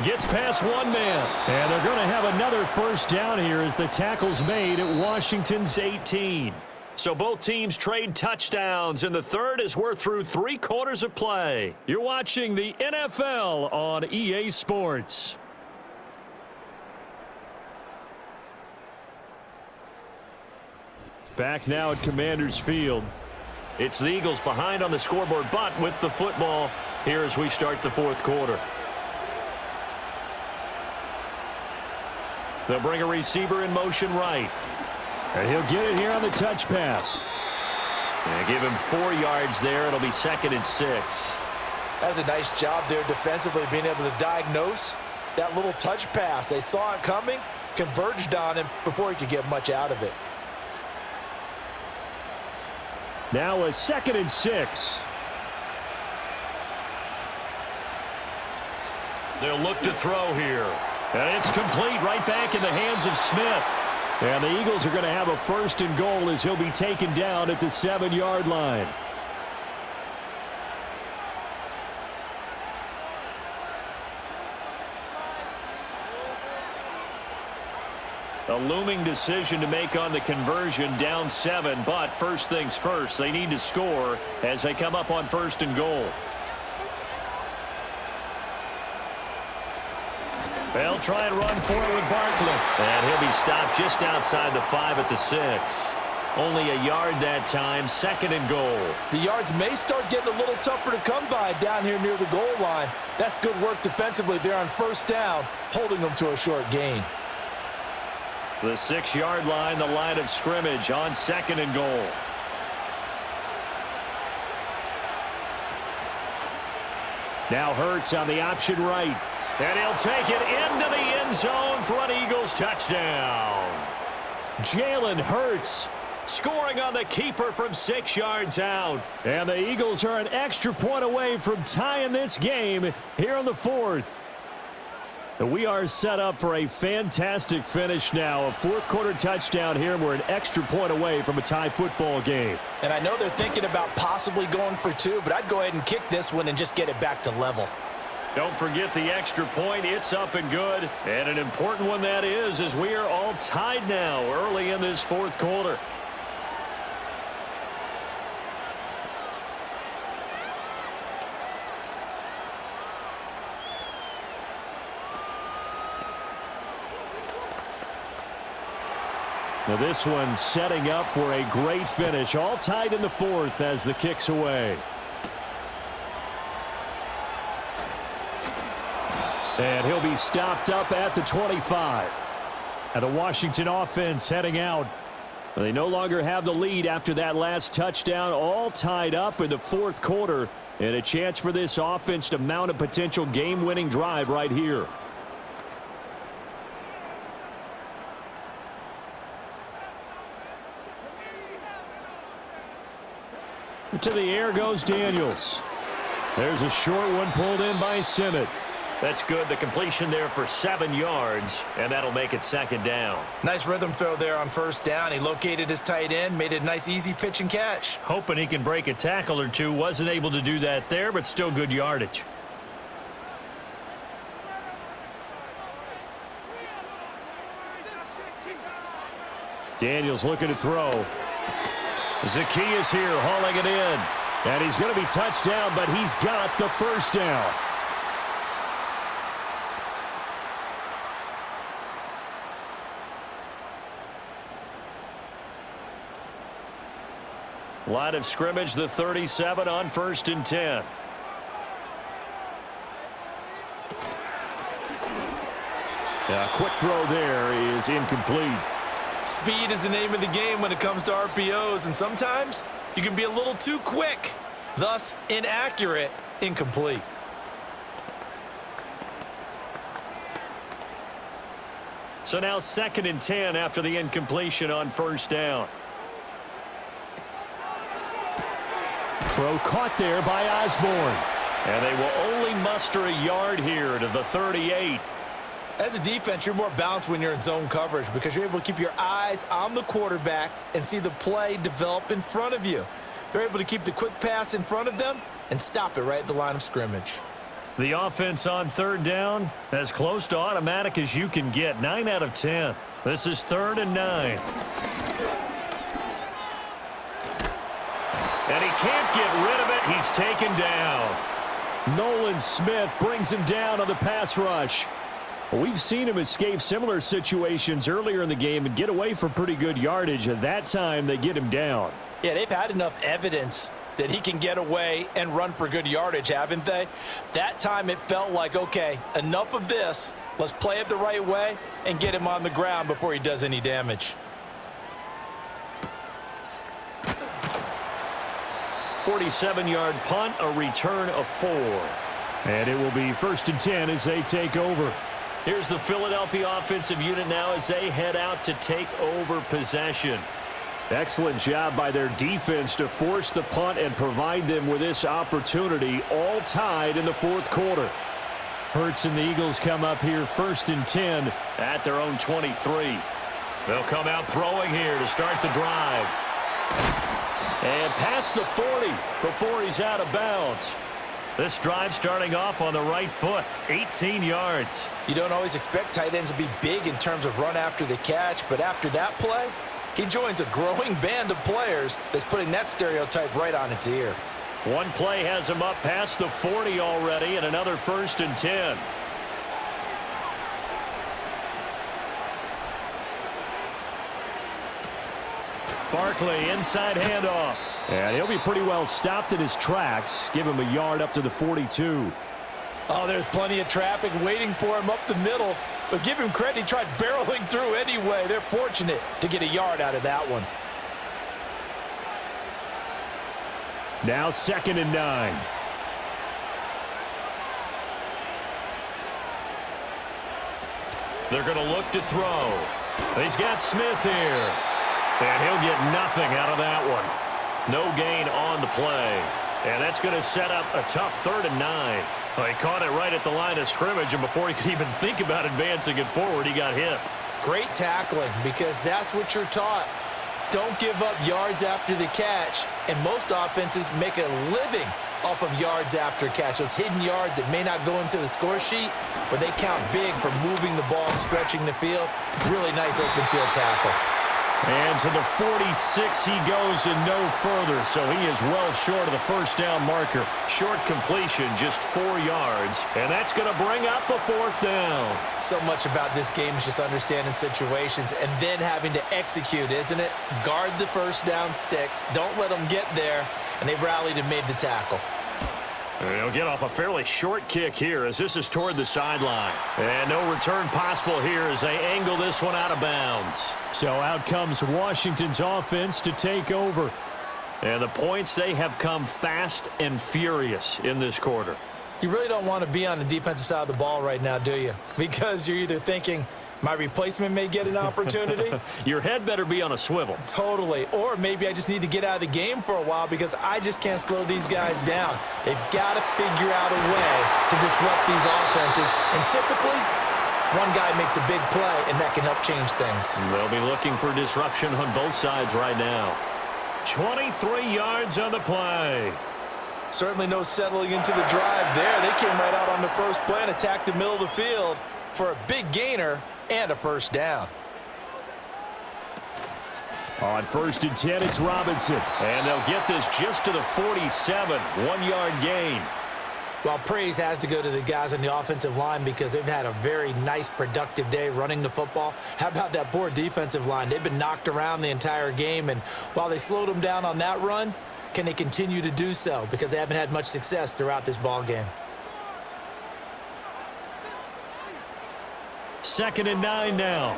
Gets past one man. And they're going to have another first down here as the tackle's made at Washington's 18. So both teams trade touchdowns, and the third as we're through 3 quarters of play. You're watching the NFL on EA Sports. Back now at Commander's Field. It's the Eagles behind on the scoreboard, but with the football here as we start the 4th quarter. They'll bring a receiver in motion right. And he'll get it here on the touch pass. And give him 4 yards there. It'll be 2nd and 6. That's a nice job there defensively, being able to diagnose that little touch pass. They saw it coming, converged on him before he could get much out of it. Now a 2nd and 6. They'll look to throw here. And it's complete right back in the hands of Smith. And the Eagles are going to have a 1st and goal as he'll be taken down at the 7-yard line. A looming decision to make on the conversion, down 7, but first things first, they need to score as they come up on 1st and goal. They'll try and run for it with Barkley. And he'll be stopped just outside the 5 at the 6. Only a yard that time, 2nd and goal. The yards may start getting a little tougher to come by down here near the goal line. That's good work defensively there on 1st down, holding them to a short gain. The 6-yard line, the line of scrimmage on 2nd and goal. Now Hurts on the option right. And he'll take it into the end zone for an Eagles touchdown. Jalen Hurts scoring on the keeper from 6 yards out. And the Eagles are an extra point away from tying this game here in the 4th. We are set up for a fantastic finish now. A 4th quarter touchdown here. We're an extra point away from a tie football game. And I know they're thinking about possibly going for 2, but I'd go ahead and kick this one and just get it back to level. Don't forget the extra point. It's up and good. And an important one that is, as we are all tied now early in this 4th quarter. Now this one setting up for a great finish. All tied in the fourth as the kick's away. And he'll be stopped up at the 25. And the Washington offense heading out. They no longer have the lead after that last touchdown. All tied up in the fourth quarter. And a chance for this offense to mount a potential game-winning drive right here. To the air goes Daniels. There's a short one pulled in by Simmet. That's good. The completion there for 7 yards, and that'll make it second down. Nice rhythm throw there on first down. He located his tight end, made it a nice, easy pitch and catch. Hoping he can break a tackle or two. Wasn't able to do that there, but still good yardage. Daniels looking to throw. Zacchaeus here hauling it in. And he's going to be touched down, but he's got the first down. Line of scrimmage, the 37 on 1st and 10. A quick throw there is incomplete. Speed is the name of the game when it comes to RPOs, and sometimes you can be a little too quick, thus inaccurate, incomplete. So now 2nd and 10 after the incompletion on 1st down. Throw caught there by Osborne. And they will only muster a yard here to the 38. As a defense, you're more balanced when you're in zone coverage because you're able to keep your eyes on the quarterback and see the play develop in front of you. They're able to keep the quick pass in front of them and stop it right at the line of scrimmage. The offense on 3rd down, as close to automatic as you can get. 9 out of 10. This is 3rd and 9. And he can't get rid of it. He's taken down. Nolan Smith brings him down on the pass rush. We've seen him escape similar situations earlier in the game and get away for pretty good yardage. At that time, they get him down. Yeah, they've had enough evidence that he can get away and run for good yardage, haven't they? That time it felt like, okay, enough of this. Let's play it the right way and get him on the ground before he does any damage. 47-yard punt, a return of 4. And it will be 1st and 10 as they take over. Here's the Philadelphia offensive unit now as they head out to take over possession. Excellent job by their defense to force the punt and provide them with this opportunity, all tied in the fourth quarter. Hurts and the Eagles come up here 1st and 10 at their own 23. They'll come out throwing here to start the drive. And past the 40 before he's out of bounds. This drive starting off on the right foot, 18 yards. You don't always expect tight ends to be big in terms of run after the catch, but after that play, he joins a growing band of players that's putting that stereotype right on its ear. One play has him up past the 40 already, and another 1st and 10. Barkley, inside handoff. And he'll be pretty well stopped in his tracks. Give him a yard up to the 42. Oh, there's plenty of traffic waiting for him up the middle. But give him credit, he tried barreling through anyway. They're fortunate to get a yard out of that one. Now 2nd and 9. They're going to look to throw. He's got Smith here. And he'll get nothing out of that one. No gain on the play. And that's going to set up a tough 3rd and 9. Well, he caught it right at the line of scrimmage, and before he could even think about advancing it forward, he got hit. Great tackling, because that's what you're taught. Don't give up yards after the catch, and most offenses make a living off of yards after catch. Those hidden yards that may not go into the score sheet, but they count big for moving the ball and stretching the field. Really nice open field tackle. And to the 46 he goes and no further, so he is well short of the first down marker. Short completion, just 4 yards, and that's going to bring up a 4th down. So much about this game is just understanding situations and then having to execute, isn't it? Guard the first down sticks. Don't let them get there, and they rallied and made the tackle. He'll get off a fairly short kick here as this is toward the sideline. And no return possible here as they angle this one out of bounds. So out comes Washington's offense to take over. And the points, they have come fast and furious in this quarter. You really don't want to be on the defensive side of the ball right now, do you? Because you're either thinking, my replacement may get an opportunity. Your head better be on a swivel. Totally. Or maybe I just need to get out of the game for a while because I just can't slow these guys down. They've got to figure out a way to disrupt these offenses. And typically, one guy makes a big play, and that can help change things. They'll be looking for disruption on both sides right now. 23 yards on the play. Certainly no settling into the drive there. They came right out on the first play and attacked the middle of the field for a big gainer and a first down. On 1st and 10, it's Robinson. And they'll get this just to the 47, 1-yard gain. Well, praise has to go to the guys on the offensive line because they've had a very nice, productive day running the football. How about that poor defensive line? They've been knocked around the entire game, and while they slowed them down on that run, can they continue to do so? Because they haven't had much success throughout this ball game. 2nd and 9 now.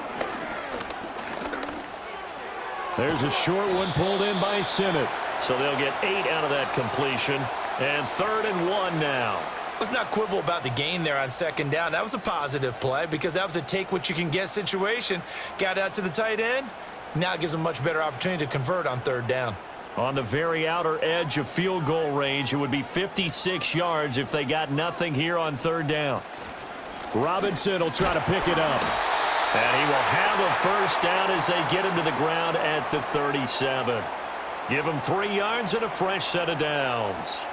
There's a short one pulled in by Simmett. So they'll get 8 out of that completion. And 3rd and 1 now. Let's not quibble about the gain there on 2nd down. That was a positive play because that was a take-what-you-can-get situation. Got out to the tight end. Now it gives them a much better opportunity to convert on 3rd down. On the very outer edge of field goal range, it would be 56 yards if they got nothing here on 3rd down. Robinson will try to pick it up. And he will have a first down as they get him to the ground at the 37. Give him 3 yards and a fresh set of downs.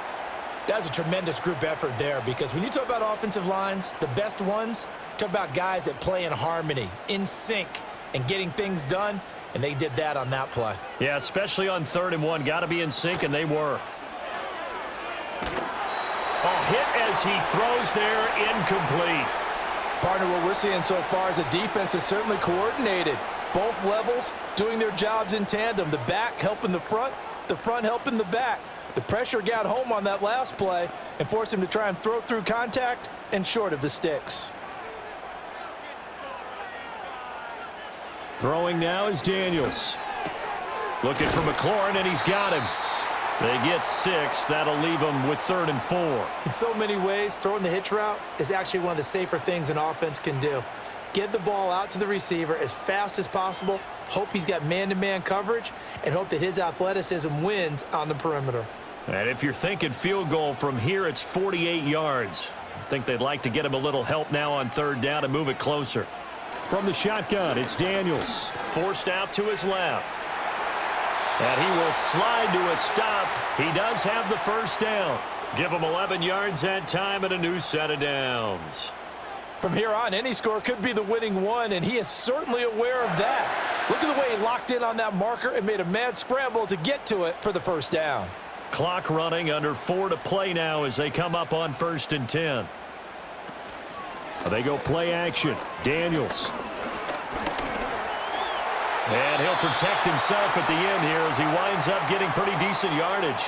That's a tremendous group effort there because when you talk about offensive lines, the best ones, talk about guys that play in harmony, in sync, and getting things done, and they did that on that play. Yeah, especially on 3rd and 1. Got to be in sync, and they were. Oh, hit as he throws there, incomplete. Partner, what we're seeing so far is a defense is certainly coordinated. Both levels doing their jobs in tandem. The back helping the front helping the back. The pressure got home on that last play and forced him to try and throw through contact and short of the sticks. Throwing now is Daniels. Looking for McLaurin, and he's got him. They get 6. That'll leave them with 3rd and 4. In so many ways, throwing the hitch route is actually one of the safer things an offense can do. Get the ball out to the receiver as fast as possible, hope he's got man-to-man coverage, and hope that his athleticism wins on the perimeter. And if you're thinking field goal from here, it's 48 yards. I think they'd like to get him a little help now on 3rd down and move it closer. From the shotgun, it's Daniels. Forced out to his left. And he will slide to a stop. He does have the first down. Give him 11 yards that time and a new set of downs. From here on, any score could be the winning one, and he is certainly aware of that. Look at the way he locked in on that marker and made a mad scramble to get to it for the first down. Clock running, under 4 to play now as they come up on 1st and 10. They go play action. Daniels. And he'll protect himself at the end here as he winds up getting pretty decent yardage.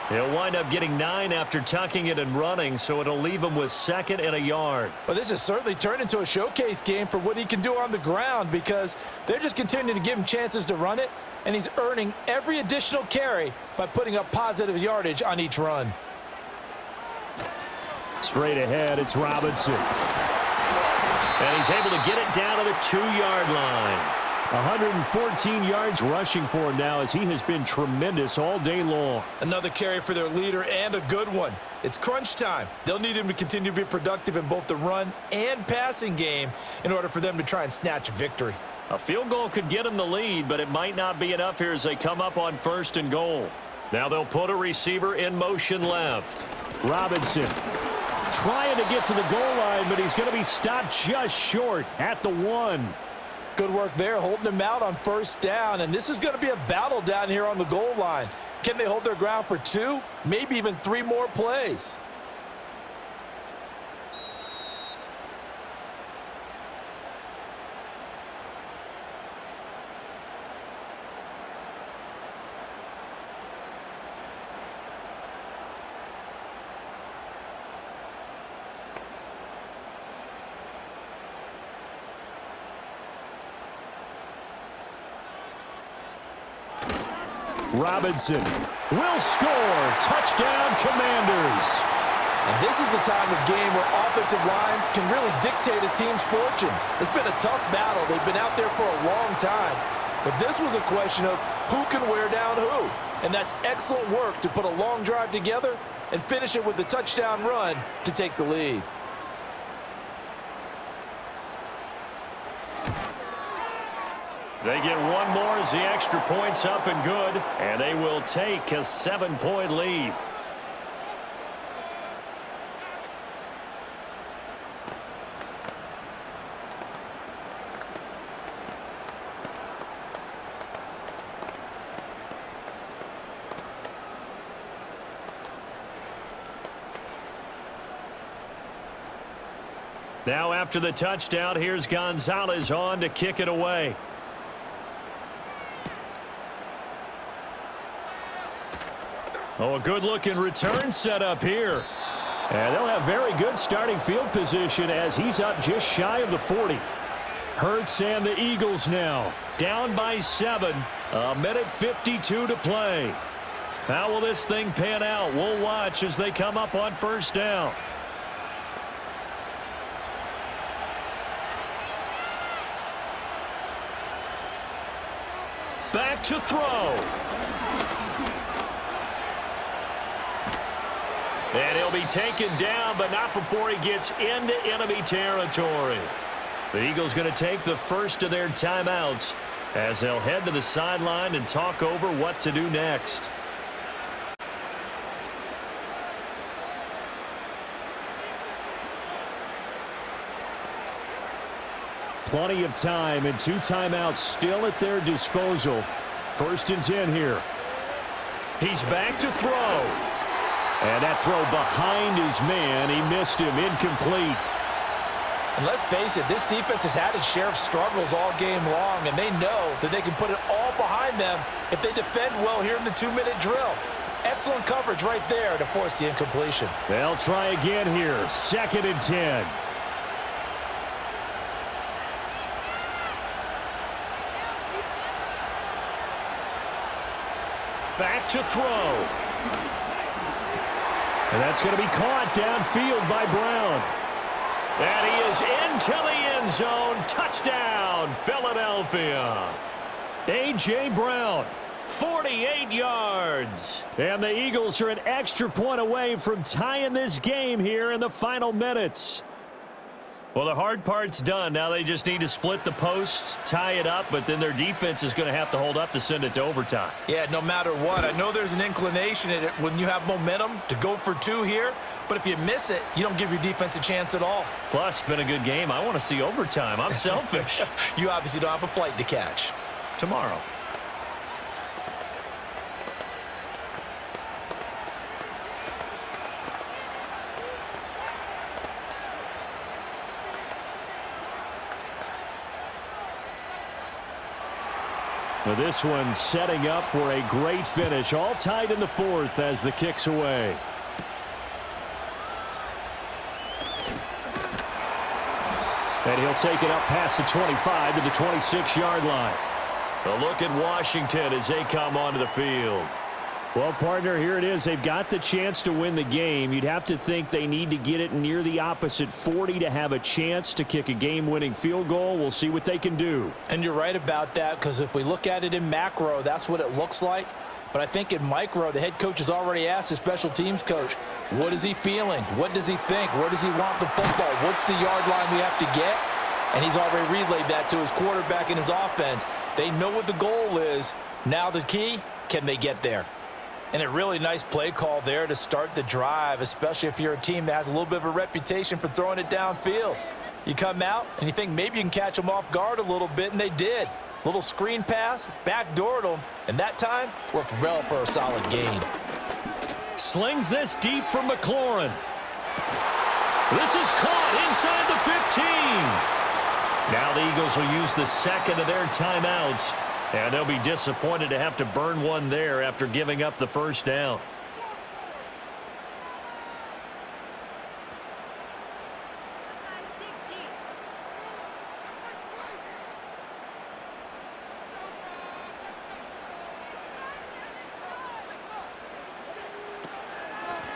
He'll wind up getting 9 after tucking it and running, so it'll leave him with 2nd and a yard. Well, this has certainly turned into a showcase game for what he can do on the ground because they're just continuing to give him chances to run it, and he's earning every additional carry by putting up positive yardage on each run. Straight ahead, it's Robinson. And he's able to get it down to the 2-yard line. 114 yards rushing for him now as he has been tremendous all day long. Another carry for their leader and a good one. It's crunch time. They'll need him to continue to be productive in both the run and passing game in order for them to try and snatch a victory. A field goal could get them the lead, but it might not be enough here as they come up on 1st and goal. Now they'll put a receiver in motion left. Robinson trying to get to the goal line, but he's going to be stopped just short at the 1. Good work there, holding them out on first down. And this is going to be a battle down here on the goal line. Can they hold their ground for 2, maybe even 3 more plays? Robinson will score. Touchdown, Commanders. And this is the time of game where offensive lines can really dictate a team's fortunes. It's been a tough battle. They've been out there for a long time. But this was a question of who can wear down who. And that's excellent work to put a long drive together and finish it with the touchdown run to take the lead. They get one more as the extra point's up and good, and they will take a 7-point lead. Now after the touchdown, here's Gonzalez on to kick it away. Oh, a good-looking return set up here. And they'll have very good starting field position as he's up just shy of the 40. Hurts and the Eagles now. Down by 7. 1:52 to play. How will this thing pan out? We'll watch as they come up on first down. Back to throw. And he'll be taken down, but not before he gets into enemy territory. The Eagles going to take the first of their timeouts as they'll head to the sideline and talk over what to do next. Plenty of time and 2 timeouts still at their disposal. 1st and 10 here. He's back to throw. And that throw behind his man. He missed him. Incomplete. And let's face it, this defense has had its share of struggles all game long, and they know that they can put it all behind them if they defend well here in the 2-minute drill. Excellent coverage right there to force the incompletion. They'll try again here. 2nd and 10. Back to throw. And that's going to be caught downfield by Brown. And he is into the end zone. Touchdown, Philadelphia. A.J. Brown. 48 yards. And the Eagles are an extra point away from tying this game here in the final minutes. Well, the hard part's done. Now they just need to split the posts, tie it up, but then their defense is going to have to hold up to send it to overtime. Yeah, no matter what. I know there's an inclination in it when you have momentum to go for 2 here, but if you miss it, you don't give your defense a chance at all. Plus, it's been a good game. I want to see overtime. I'm selfish. You obviously don't have a flight to catch. Tomorrow. Well, this one setting up for a great finish. All tied in the 4th as the kick's away. And he'll take it up past the 25 to the 26-yard line. A look at Washington as they come onto the field. Well, partner, here it is. They've got the chance to win the game. You'd have to think they need to get it near the opposite 40 to have a chance to kick a game-winning field goal. We'll see what they can do. And you're right about that, because if we look at it in macro, that's what it looks like. But I think in micro, the head coach has already asked the special teams coach, what is he feeling? What does he think? Where does he want the football? What's the yard line we have to get? And he's already relayed that to his quarterback and his offense. They know what the goal is. Now the key, can they get there? And a really nice play call there to start the drive, especially if you're a team that has a little bit of a reputation for throwing it downfield. You come out, and you think maybe you can catch them off guard a little bit, and they did. Little screen pass, backdoored them, and that time worked well for a solid gain. Slings this deep from McLaurin. This is caught inside the 15. Now the Eagles will use the second of their timeouts, and they'll be disappointed to have to burn one there after giving up the first down.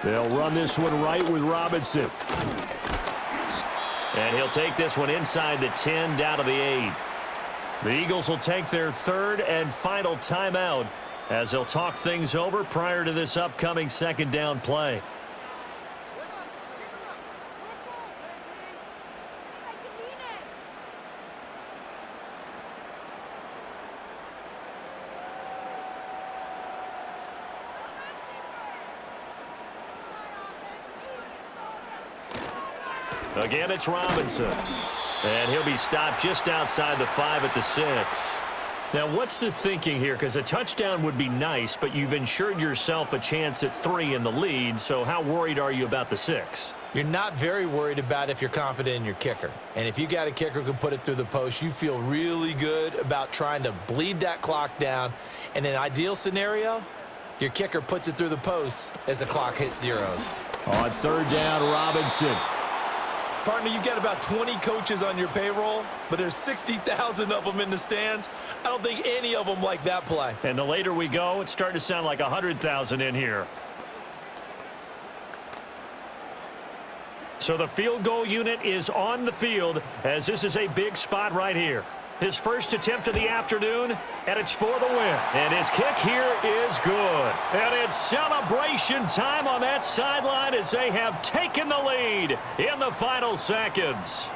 They'll run this one right with Robinson. And he'll take this one inside the 10 down to the 8. The Eagles will take their third and final timeout as they'll talk things over prior to this upcoming second down play. Again, it's Robinson. And he'll be stopped just outside the 5 at the 6. Now, what's the thinking here? Because a touchdown would be nice, but you've ensured yourself a chance at 3 in the lead, so how worried are you about the 6? You're not very worried about if you're confident in your kicker. And if you got a kicker who can put it through the post, you feel really good about trying to bleed that clock down. In an ideal scenario, your kicker puts it through the post as the clock hits zeros. On third down, Robinson. Partner, you got about 20 coaches on your payroll, but there's 60,000 of them in the stands. I don't think any of them like that play. And the later we go, it's starting to sound like 100,000 in here. So the field goal unit is on the field as this is a big spot right here. His first attempt of the afternoon, and it's for the win. And his kick here is good. And it's celebration time on that sideline as they have taken the lead in the final seconds.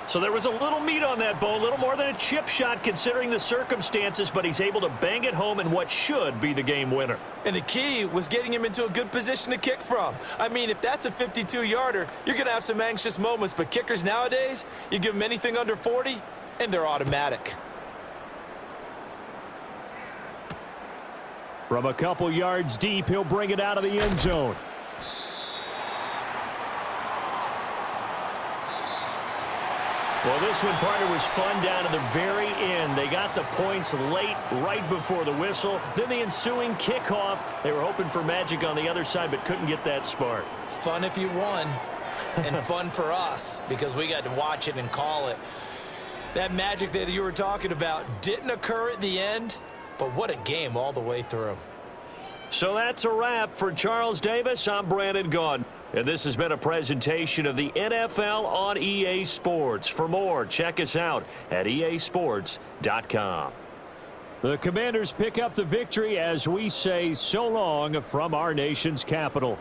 So there was a little meat on that bone, a little more than a chip shot considering the circumstances, but he's able to bang it home in what should be the game winner. And the key was getting him into a good position to kick from. I mean, if that's a 52-yarder, you're going to have some anxious moments, but kickers nowadays, you give them anything under 40, and they're automatic. From a couple yards deep, he'll bring it out of the end zone. Well, this one, partner, was fun down to the very end. They got the points late, right before the whistle. Then the ensuing kickoff. They were hoping for magic on the other side, but couldn't get that spark. Fun if you won, and fun for us because we got to watch it and call it. That magic that you were talking about didn't occur at the end, but what a game all the way through. So that's a wrap for Charles Davis. I'm Brandon Gaudin. And this has been a presentation of the NFL on EA Sports. For more, check us out at easports.com. The Commanders pick up the victory as we say so long from our nation's capital.